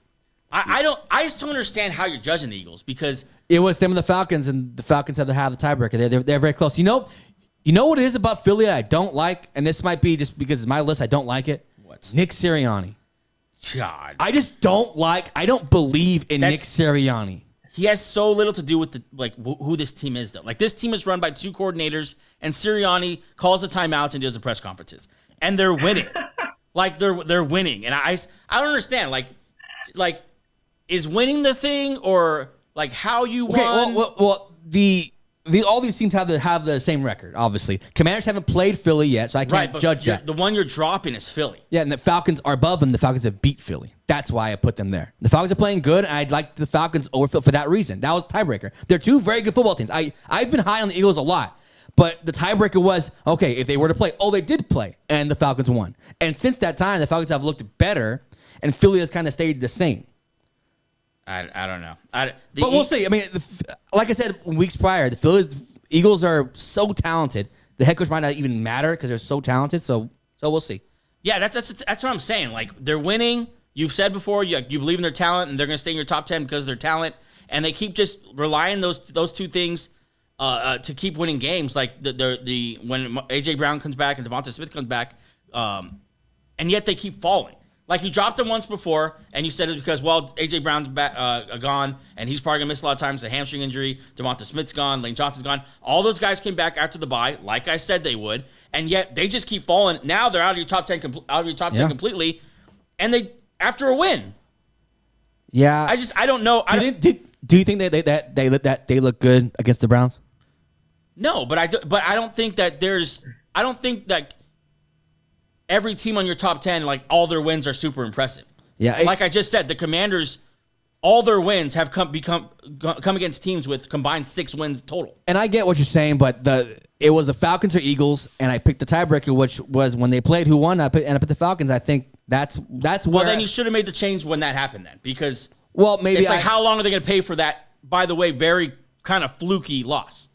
I just don't understand how you're judging the Eagles because it was them and the Falcons, and the Falcons have the tiebreaker. They're very close. You know what it is about Philly I don't like, and this might be just because it's my list. I don't like it. What? Nick Sirianni. God, I just don't believe in Nick Sirianni. He has so little to do with who this team is though. Like this team is run by 2 coordinators, and Sirianni calls the timeouts and does the press conferences, and they're winning. they're winning, and I don't understand. Like, is winning the thing or like how you won? Well, all these teams have the same record. Obviously, Commanders haven't played Philly yet, so I can't judge that. The one you're dropping is Philly. Yeah, and the Falcons are above them. The Falcons have beat Philly. That's why I put them there. The Falcons are playing good, and I'd like the Falcons over Philly for that reason. That was tiebreaker. They're 2 very good football teams. I've been high on the Eagles a lot, But the tiebreaker was, okay, if they were to play, they did play, and the Falcons won. And since that time, the Falcons have looked better, and Philly has kind of stayed the same. I don't know. But we'll see. I mean, like I said weeks prior, the Eagles are so talented. The head coach might not even matter because they're so talented. So we'll see. Yeah, that's what I'm saying. Like, they're winning. You've said before you believe in their talent, and they're going to stay in your top 10 because of their talent. And they keep just relying those two things to keep winning games. Like when A.J. Brown comes back and Devonta Smith comes back, and yet they keep falling. Like, you dropped them once before, and you said it's because, A.J. Brown's back, gone, and he's probably going to miss a lot of times. A hamstring injury. Devonta Smith's gone. Lane Johnson's gone. All those guys came back after the bye, like I said they would, and yet they just keep falling. Now they're out of your top 10 completely, and they after a win. Yeah. I don't know. Do you think that they look good against the Browns? No, but I don't think that every team on your top 10, like, all their wins are super impressive. Yeah. Like I just said, the Commanders, all their wins have come against teams with combined 6 wins total. And I get what you're saying, but it was the Falcons or Eagles, and I picked the tiebreaker, which was when they played who won, and I put the Falcons. I think that's where... Well, then you should have made the change when that happened then, because maybe it's like, how long are they going to pay for that, by the way, very kind of fluky loss?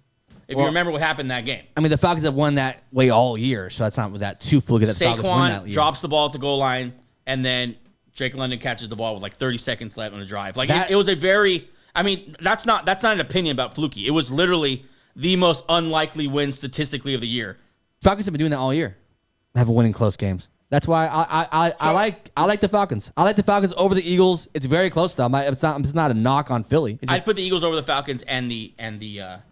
If you remember what happened in that game. I mean, the Falcons have won that way all year, so that's not that too fluky that the Falcons won that year. Drops the ball at the goal line, and then Drake London catches the ball with like 30 seconds left on the drive. Like, it was a very... I mean, that's not an opinion about fluky. It was literally the most unlikely win statistically of the year. Falcons have been doing that all year. Have winning close games. That's why I like the Falcons. I like the Falcons over the Eagles. It's very close to them. It's not a knock on Philly. I'd put the Eagles over the Falcons and the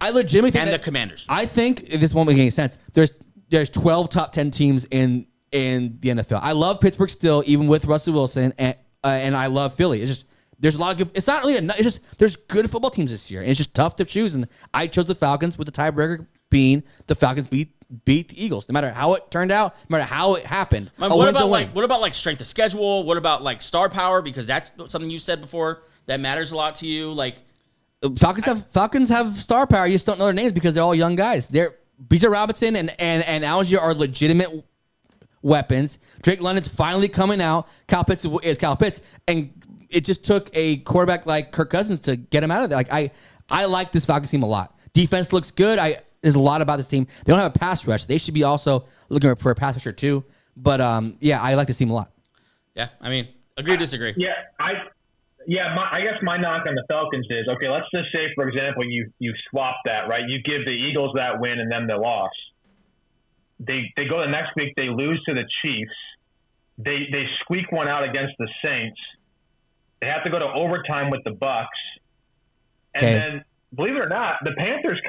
I legitimately think the Commanders. I think this won't make any sense. There's 12 top 10 teams in the NFL. I love Pittsburgh still, even with Russell Wilson, and I love Philly. It's just there's a lot of good. It's not really it's just there's good football teams this year, and it's just tough to choose. And I chose the Falcons with the tiebreaker being the Falcons beat the Eagles, no matter how it turned out, no matter how it happened. What about strength of schedule? What about like star power? Because that's something you said before that matters a lot to you. Like, Falcons have star power. You just don't know their names because they're all young guys. B.J. Robinson and Algier are legitimate weapons. Drake London's finally coming out. Kyle Pitts is Kyle Pitts, and it just took a quarterback like Kirk Cousins to get him out of there. Like, I like this Falcons team a lot. Defense looks good. There's a lot about this team. They don't have a pass rush. They should be also looking for a pass rusher too. But yeah, I like this team a lot. Yeah, I mean, agree, disagree. I guess my knock on the Falcons is, okay, let's just say, for example, you swap that, right? You give the Eagles that win and then the loss. They go the next week, they lose to the Chiefs. They squeak one out against the Saints. They have to go to overtime with the Bucks. And then, believe it or not, the Panthers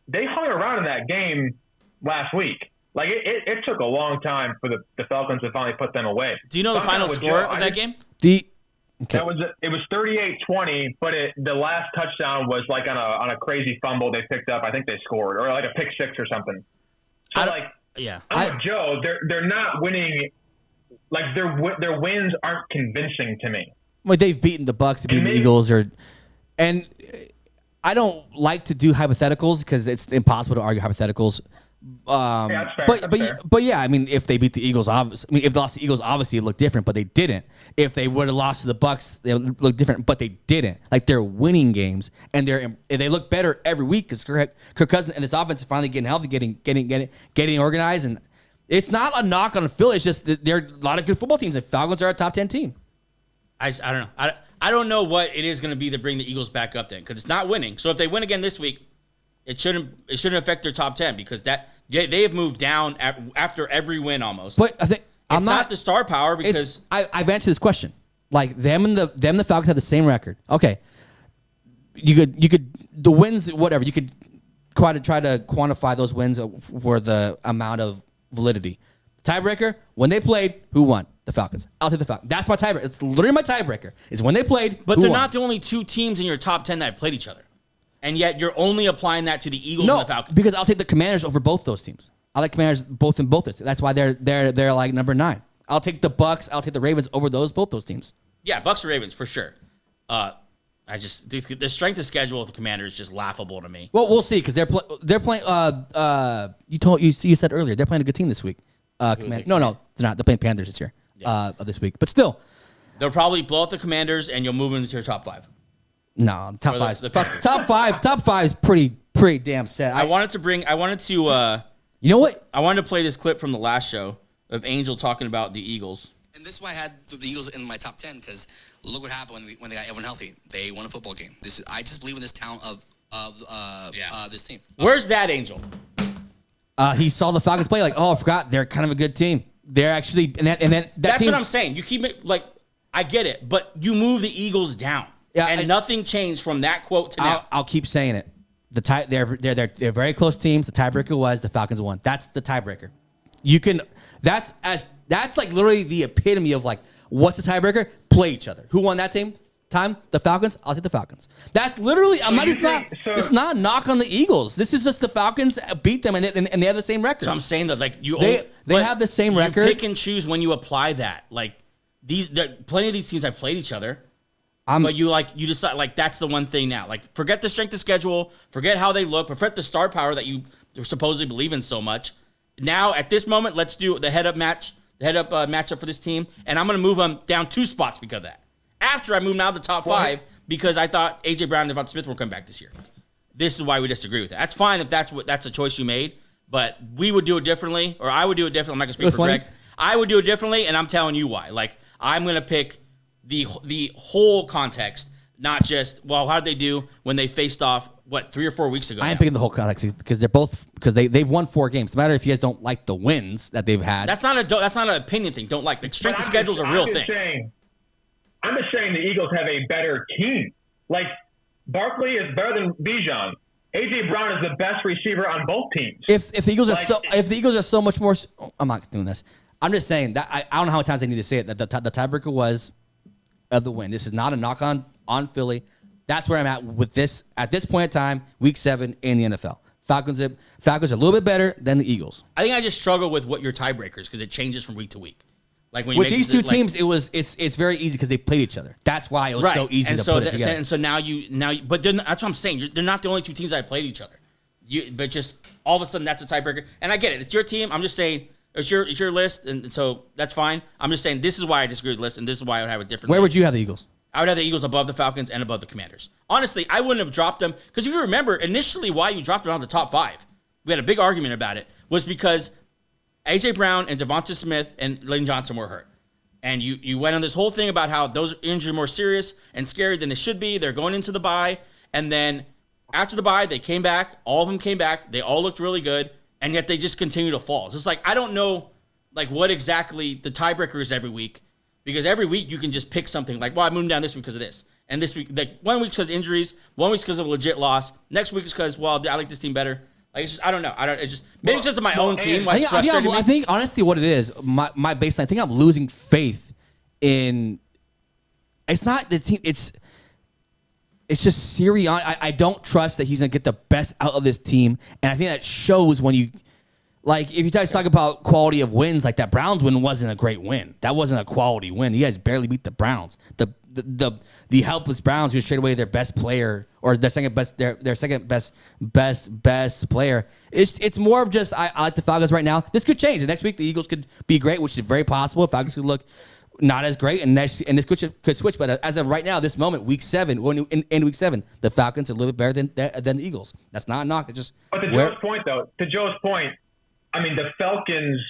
they hung around in that game last week. Like, it took a long time for the Falcons to finally put them away. Do you know the final score of that game? It was 38-20, but the last touchdown was like on a crazy fumble they picked up. I think they scored, or like a pick six or something. So I'm with Joe. They're not winning. Like, their wins aren't convincing to me. Well, they've beaten the Bucks, beaten the Eagles, and I don't like to do hypotheticals because it's impossible to argue hypotheticals. That's fair. But yeah, I mean, if they beat the Eagles, obviously, if they lost the Eagles, obviously it looked different, but they didn't. If they would have lost to the Bucks, they would look different, but they didn't. Like, they're winning games, and they look better every week because Kirk Cousins and this offense is finally getting healthy, getting organized, and it's not a knock on Philly. It's just that there are a lot of good football teams, and Falcons are a top 10 team. I don't know. I don't know what it is going to be to bring the Eagles back up then, because it's not winning. So if they win again this week, it shouldn't affect their top 10 because they have moved down after every win almost. But I think it's not the star power because I've answered this question. Like, them and the Falcons have the same record. Okay, you could the wins, whatever, you could try to quantify those wins for the amount of validity. Tiebreaker, when they played, who won? The Falcons. I'll take the Falcons. That's my tiebreaker. It's literally my tiebreaker. It's when they played, but they're not the only two teams in your top 10 that have played each other. And yet you're only applying that to the Eagles and the Falcons. Because I'll take the Commanders over both those teams. I like Commanders both. That's why they're like number 9. I'll take the Bucks. I'll take the Ravens over both those teams. Yeah, Bucks or Ravens for sure. I the strength of schedule of the Commanders is just laughable to me. Well, we'll see because they're playing. You said earlier they're playing a good team this week. No, they're not. They're playing Panthers this year. This week, but still, they'll probably blow out the Commanders and you'll move into your top 5. No, top five. Top five is pretty damn set. I wanted to. You know what? I wanted to play this clip from the last show of Angel talking about the Eagles. And this is why I had the Eagles in my top 10 because look what happened when they got everyone healthy. They won a football game. I just believe in this talent of this team. Where's that Angel? He saw the Falcons play like, I forgot they're kind of a good team. They're actually that's team, what I'm saying. You keep it like I get it, but you move the Eagles down, and nothing changed from that quote to now. I'll keep saying it. They're very close teams. The tiebreaker was the Falcons won. That's the tiebreaker. That's like literally the epitome of like what's the tiebreaker? Play each other. Who won that time? The Falcons. I'll take the Falcons. That's literally. It's not a knock on the Eagles. This is just the Falcons beat them and they have the same record. So I'm saying that like they have the same record. You pick and choose when you apply that. Like plenty of these teams have played each other. But you decide like that's the one thing now. Like forget the strength of schedule, forget how they look, forget the star power that you supposedly believe in so much. Now at this moment, let's do the head up matchup for this team, and I'm going to move them down 2 spots because of that. After I move now to the top 5 because I thought AJ Brown and Davante Smith were coming back this year. This is why we disagree with that. That's fine if that's a choice you made, but we would do it differently, or I would do it differently. I'm not going to speak for Greg. I would do it differently, and I'm telling you why. Like I'm going to pick the whole context, not just how did they do when they faced off 3 or 4 weeks ago. I am picking the whole context because they've won 4 games. No matter if you guys don't like the wins that they've had. That's not an opinion thing. Don't like the strength of schedule is a real thing. I'm just saying the Eagles have a better team. Like Barkley is better than Bijan. AJ Brown is the best receiver on both teams. If the Eagles are so much more, I'm not doing this. I'm just saying that I don't know how many times I need to say it. That the tiebreaker was of the win. This is not a knock on Philly. That's where I'm at with this at this point in time, week 7 in the NFL. Falcons are a little bit better than the Eagles. I think I just struggle with what your tiebreakers because it changes from week to week. Like when you with these two teams, it's very easy because they played each other. That's why it was so easy to put it together. And so now but that's what I'm saying. They're not the only 2 teams that played each other. But just all of a sudden that's a tiebreaker. And I get it. It's your team. I'm just saying it's your list, and so that's fine. I'm just saying this is why I disagree with the list, and this is why I would have it different. Where would you have the Eagles? I would have the Eagles above the Falcons and above the Commanders. Honestly, I wouldn't have dropped them because if you remember initially why you dropped them on the top 5, we had a big argument about it, was because AJ Brown and Davante Smith and Lane Johnson were hurt. And you went on this whole thing about how those injuries are more serious and scary than they should be. They're going into the bye. And then after the bye, they came back. All of them came back. They all looked really good. And yet they just continue to fall. It's just like, I don't know like what exactly the tiebreaker is every week. Because every week you can just pick something like, I moved down this week because of this. And this week, like 1 week's because of injuries. 1 week's because of a legit loss. Next week is because, I like this team better. Like, it's just, I don't know. Maybe it's just my own team. I think honestly what it is, my baseline, I think I'm losing faith in, it's not the team, it's just Sirianni. I don't trust that he's going to get the best out of this team. And I think that shows when you, like, if you guys talk about quality of wins, like that Browns win wasn't a great win. That wasn't a quality win. You guys barely beat the Browns. The helpless Browns who straight away their best player or their second best player. It's more of just I like the Falcons right now. This could change. The next week the Eagles could be great, which is very possible. Falcons could look not as great, and this could switch. But as of right now, this moment, week 7, in week 7, the Falcons are a little bit better than the Eagles. That's not a knock. It's just. But to Joe's point, I mean, the Falcons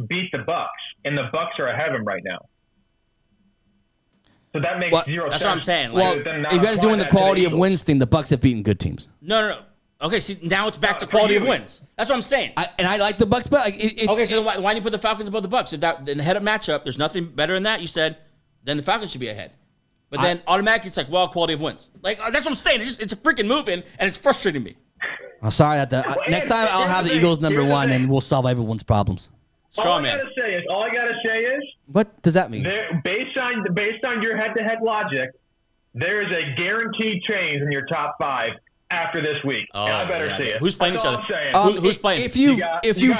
beat the Bucs, and the Bucs are ahead of them right now. So that makes zero sense. That's what I'm saying. Like, if you guys are doing the quality of wins thing, the Bucs have beaten good teams. No. Okay, see, now it's back to quality of wins. That's what I'm saying. I like the Bucs, but okay, so why didn't you put the Falcons above the Bucs? If that in the head-up matchup, there's nothing better than that. You said then the Falcons should be ahead, but then automatically it's like, quality of wins. Like that's what I'm saying. It's a freaking moving, and it's frustrating me. I'm sorry that next time I'll have the Eagles number 1, and we'll solve everyone's problems. All I gotta say is. What does that mean? Based on your head-to-head logic, there is a guaranteed change in your top 5 after this week. And I better see it. Who's playing each other? Who's playing? If you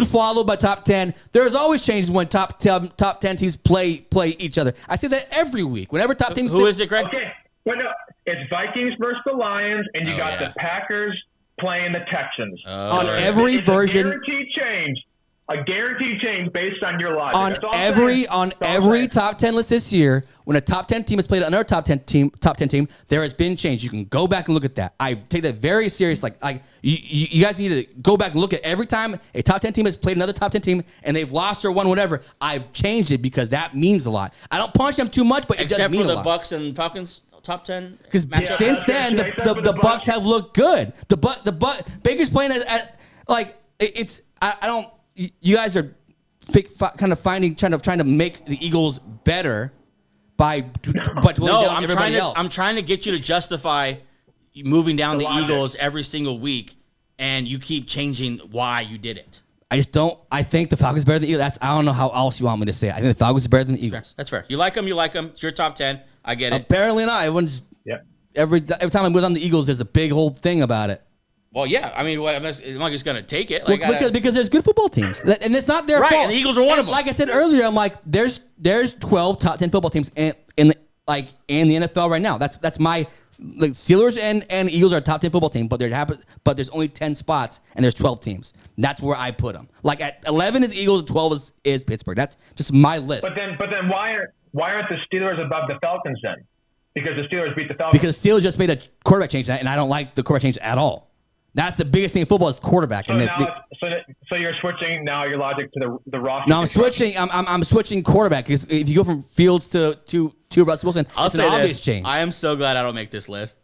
followed by top 10, there's always changes when top 10 teams play each other. I say that every week. Whenever top teams. Who is it, Greg? Okay, but no, it's Vikings versus the Lions, and you got the Packers playing the Texans. On every version. A guaranteed change based on your logic. On every top 10 list this year, when a top 10 team has played another top 10 team, there has been change. You can go back and look at that. I take that very serious. Like you guys need to go back and look at every time a top 10 team has played another top 10 team and they've lost or won, whatever. I've changed it because that means a lot. I don't punish them too much, but it does mean a lot. Except for the Bucks and Falcons. Top 10, because since then the Bucks have looked good. The Baker's playing at like it's I don't. You guys are kind of trying to make the Eagles better but I'm trying to get you to justify moving down the Eagles every single week, and you keep changing why you did it. I just don't. I think the Falcons are better than the Eagles. I don't know how else you want me to say it. I think the Falcons are better than the Eagles. That's fair. You like them. It's your top 10. I get it. Apparently not. Everyone's every time I move on the Eagles, there's a big whole thing about it. Well, yeah. I mean, I'm not just going to take it. Because there's good football teams. And it's not their fault. And the Eagles are one of them. Like I said earlier, I'm like, there's 12 top 10 football teams in the NFL right now. That's my Steelers and Eagles are a top 10 football team, but there's only 10 spots and there's 12 teams. That's where I put them. Like at 11 is Eagles, 12 is Pittsburgh. That's just my list. But then why aren't the Steelers above the Falcons then? Because the Steelers beat the Falcons. Because the Steelers just made a quarterback change, and I don't like the quarterback change at all. That's the biggest thing in football is quarterback. So, so you're switching now your logic to the roster. No, I'm switching quarterback because if you go from Fields to Russell Wilson, it's an obvious change. I am so glad I don't make this list.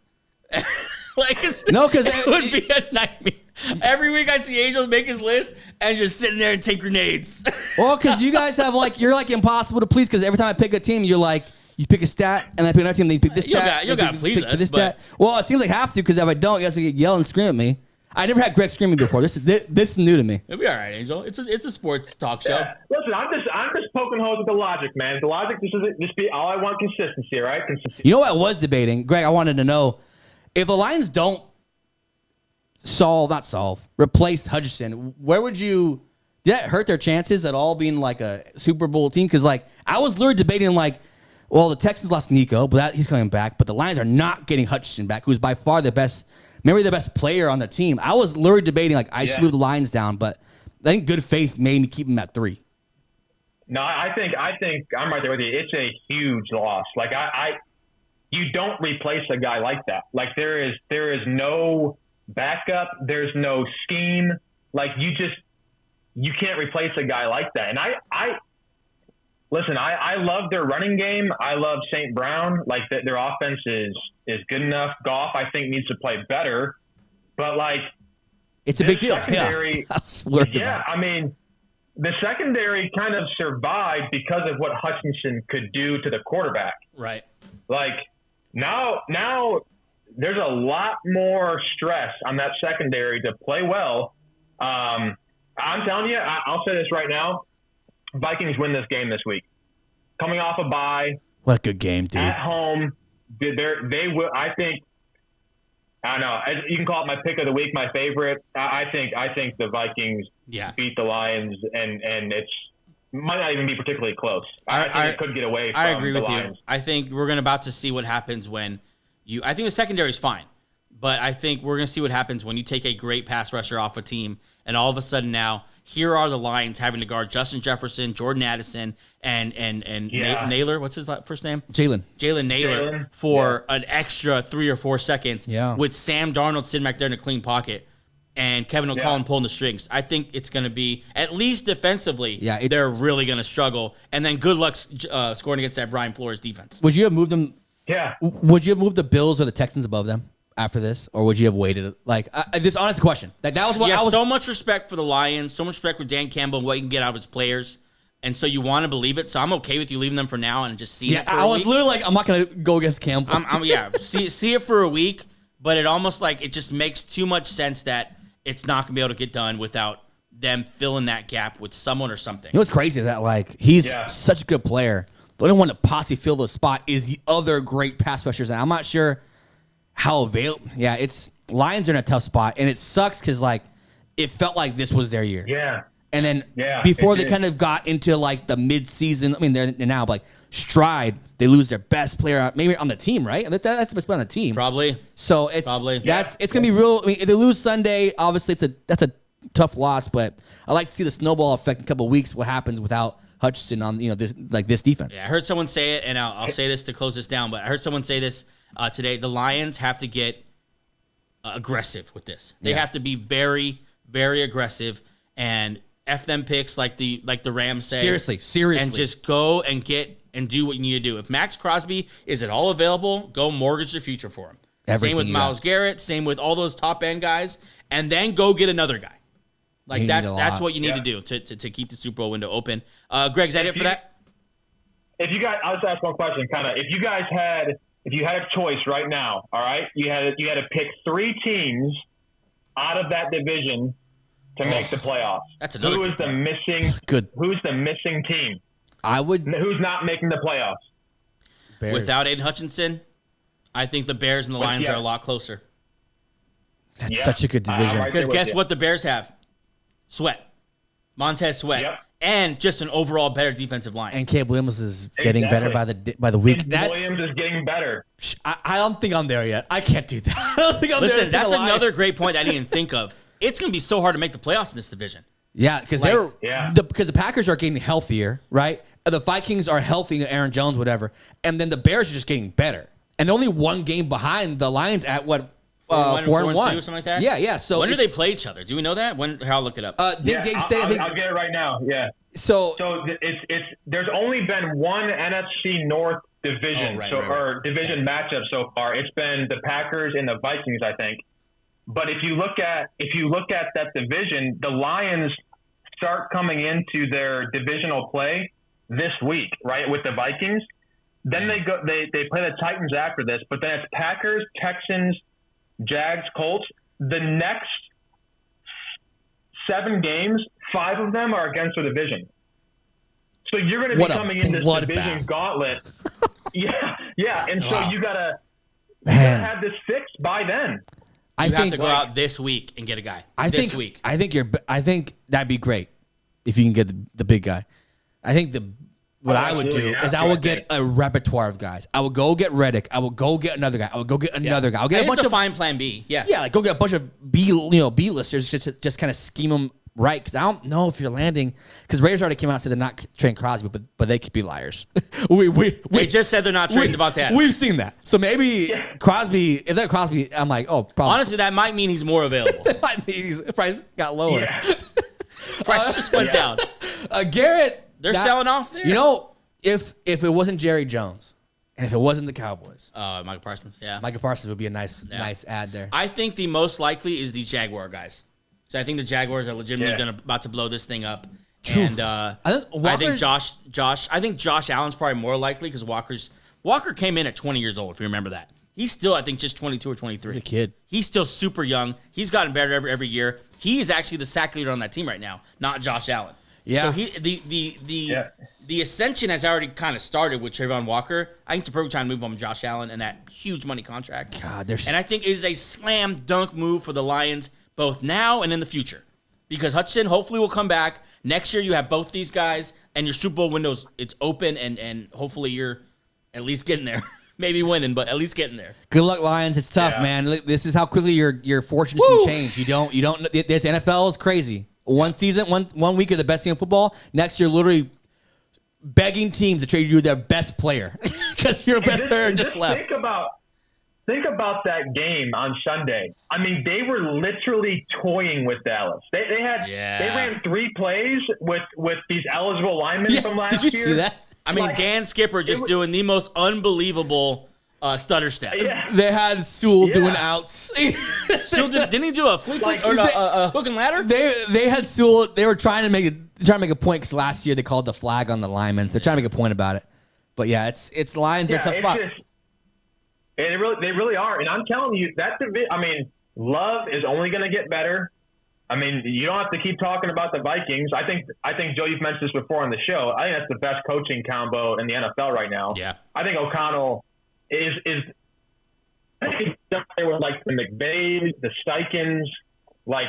Because it would be a nightmare. Every week I see Angel make his list and just sitting there and take grenades. Well, because you guys have you're impossible to please because every time I pick a team, you're like. You pick a stat, and I pick another team, and you pick this stat. You got to please us. Stat. Well, it seems like I have to, because if I don't, you guys will yell and scream at me. I never had Greg screaming before. This is new to me. It'll be all right, Angel. It's a sports talk show. Yeah. Listen, I'm just poking holes with the logic, man. The logic just be all I want consistency, right? Consistency. You know what I was debating, Greg? I wanted to know if the Lions don't replace Hutchinson. Where would you? Did that hurt their chances at all being like a Super Bowl team? Because I was literally debating well, the Texans lost Nico, but he's coming back. But the Lions are not getting Hutchinson back, who's by far the best player on the team. I was literally debating I should move the Lions down, but I think good faith made me keep him at 3. No, I think I'm right there with you. It's a huge loss. You don't replace a guy like that. There is no backup. There's no scheme. You can't replace a guy like that. And Listen, I love their running game. I love St. Brown. Their offense is good enough. Goff, I think, needs to play better. But it's a big deal. Yeah, I mean, the secondary kind of survived because of what Hutchinson could do to the quarterback. Right. Now there's a lot more stress on that secondary to play well. I'm telling you, I'll say this right now. Vikings win this game this week. Coming off a bye. What a good game, dude. At home. They will. I don't know. You can call it my pick of the week, my favorite. I think the Vikings beat the Lions, and it's might not even be particularly close. I think it could get away from the Lions. I agree with you. I think we're about to see what happens when I think the secondary is fine, but I think we're going to see what happens when you take a great pass rusher off a team, and all of a sudden now, here are the Lions having to guard Justin Jefferson, Jordan Addison, and Naylor. What's his first name? Jalen Naylor for an extra 3 or 4 seconds. Yeah. With Sam Darnold sitting back there in a clean pocket and Kevin O'Connell pulling the strings. I think it's going to be, at least defensively, they're really going to struggle. And then good luck scoring against that Brian Flores defense. Would you have moved them? Yeah. Would you have moved the Bills or the Texans above them after this, or would you have waited? This honest question. That was what I was. So much respect for the Lions, so much respect for Dan Campbell and what he can get out of his players, and so you want to believe it. So I'm okay with you leaving them for now and just seeing it for a week. I was literally I'm not going to go against Campbell. See it for a week, but it almost it just makes too much sense that it's not going to be able to get done without them filling that gap with someone or something. You know what's crazy is that he's such a good player. The only one to possibly fill the spot is the other great pass rushers, and I'm not sure how available. Yeah, Lions are in a tough spot, and it sucks because like it felt like this was their year. Yeah. And then before they kind of got into like the mid-season, I mean, they're now like stride. They lose their best player, maybe on the team, right? That's the best player on the team, probably. So it's gonna be real. I mean, if they lose Sunday, obviously that's a tough loss. But I like to see the snowball effect in a couple of weeks. What happens without Hutchinson on this defense? Yeah, I heard someone say it, and I'll say this to close this down. But I heard someone say this today. The Lions have to get aggressive with this. They have to be very, very aggressive and F them picks like the Rams say. Seriously. And just go and get and do what you need to do. If Max Crosby is at all available, go mortgage the future for him. Same with Myles Garrett, same with all those top end guys, and then go get another guy. Like that's what you need to do to keep the Super Bowl window open. Greg, is that it for that? If you guys, I'll just ask one question, kind of. If you had a choice right now, all right, you had to pick 3 teams out of that division to make the playoffs. That's another. Who's the missing team? Who's not making the playoffs? Bears. Without Aiden Hutchinson, I think the Bears and the Lions are a lot closer. That's such a good division. Because guess what the Bears have? Montez Sweat. Yep. And just an overall better defensive line. And Caleb Williams is getting better by the week. Williams is getting better. I don't think I'm there yet. I can't do that. I don't think I'm there. Listen, that's another great point I didn't even think of. It's going to be so hard to make the playoffs in this division. Yeah, because because the Packers are getting healthier, right? The Vikings are healthy, Aaron Jones, whatever, and then the Bears are just getting better, and they're only one game behind the Lions at what 4-1, 4-2, something like that. Yeah. So when do they play each other? Do we know that? Here, I'll look it up. I'll get it right now. Yeah. So it's there's only been one NFC North division division matchup so far. It's been the Packers and the Vikings, I think. But if you look at that division, the Lions start coming into their divisional play this week, right, with the Vikings. Then they play the Titans after this, but then it's Packers, Texans, Jags, Colts. The next 7 games, 5 of them are against the division. So you're going to be coming in this division gauntlet. Yeah, and so you gotta have this fixed by then. I think have to go out this week and get a guy. I think that'd be great if you can get the big guy. I think what I would do is I would get a repertoire of guys. I would go get Reddick. I would go get another guy. I would go get another guy. I'll get a bunch of fine plan B. Yeah, like go get a bunch of B-listers just kind of scheme them right. Because I don't know if you're landing. Because Raiders already came out and said they're not trading Crosby, but they could be liars. They just said they're not trading Davante Adams. We've seen that. So maybe Crosby. If they're Crosby, I'm like, oh, probably. Honestly, that might mean he's more available. That might mean his price got lower. Yeah. Price just went down. Garrett. They're selling off there. You know, if it wasn't Jerry Jones and if it wasn't the Cowboys. Michael Parsons, yeah. Michael Parsons would be a nice ad there. I think the most likely is the Jaguar guys. So I think the Jaguars are legitimately about to blow this thing up. True. And I think Josh Allen's probably more likely because Walker came in at 20 years old, if you remember that. He's still, I think, just 22 or 23. He's a kid. He's still super young. He's gotten better every year. He's actually the sack leader on that team right now, not Josh Allen. Yeah. So the ascension has already kind of started with Trayvon Walker. I think it's a perfect time to move on Josh Allen and that huge money contract. God, and I think it is a slam dunk move for the Lions both now and in the future. Because Hutchinson hopefully will come back. Next year you have both these guys and your Super Bowl window's it's open and hopefully you're at least getting there. Maybe winning, but at least getting there. Good luck, Lions. It's tough, man. This is how quickly your fortunes can change. You don't this NFL is crazy. One season, one week you're the best team in football. Next year, literally begging teams to trade you their best player because your best player just left. Think about that game on Sunday. I mean, they were literally toying with Dallas. They ran 3 plays with these eligible linemen from last year. Did you see that? I mean, Dan Skipper just doing the most unbelievable stutter step. Yeah. They had Sewell doing outs. Sewell didn't he do a flip or a hook and ladder? They had Sewell. They were trying to make a point because last year they called the flag on the linemen. They're trying to make a point about it. But yeah, it's Lions are a tough spot. They really are, and I'm telling you Love is only going to get better. I mean, you don't have to keep talking about the Vikings. I think Joe, you've mentioned this before on the show. I think that's the best coaching combo in the NFL right now. Yeah, I think O'Connell is I think there was like the McVay, the Steikens. Like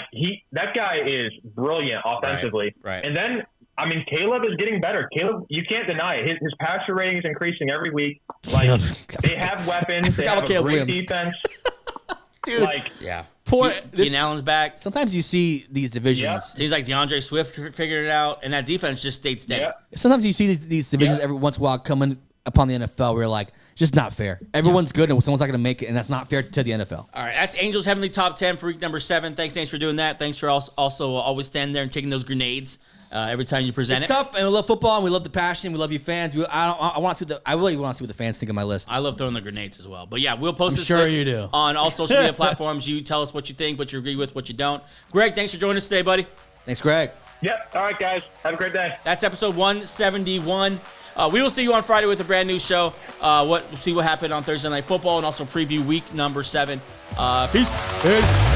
that guy is brilliant offensively. Right. And then, I mean, Caleb is getting better. Caleb, you can't deny it. His passer rating is increasing every week. Like they have weapons. They have a great defense. Dude. Like, yeah. Keenan Allen's back. Sometimes you see these divisions. Yep. Seems like DeAndre Swift figured it out, and that defense just stayed steady. Yep. Sometimes you see these divisions every once in a while coming upon the NFL where you're like, it's just not fair. Everyone's good and someone's not going to make it, and that's not fair to the NFL. All right, that's Angels Heavenly Top 10 for week number 7. Thanks for doing that. Thanks for also always standing there and taking those grenades every time you present it's tough, and we love football, and we love the passion. We love you fans. I want to see I really want to see what the fans think of my list. I love throwing the grenades as well. But yeah, we'll post this sure list you do. on all social media platforms. You tell us what you think, what you agree with, what you don't. Greg, thanks for joining us today, buddy. Thanks, Greg. Yep. All right, guys. Have a great day. That's episode 171. We will see you on Friday with a brand new show. We'll see what happened on Thursday Night Football and also preview week number 7. Peace.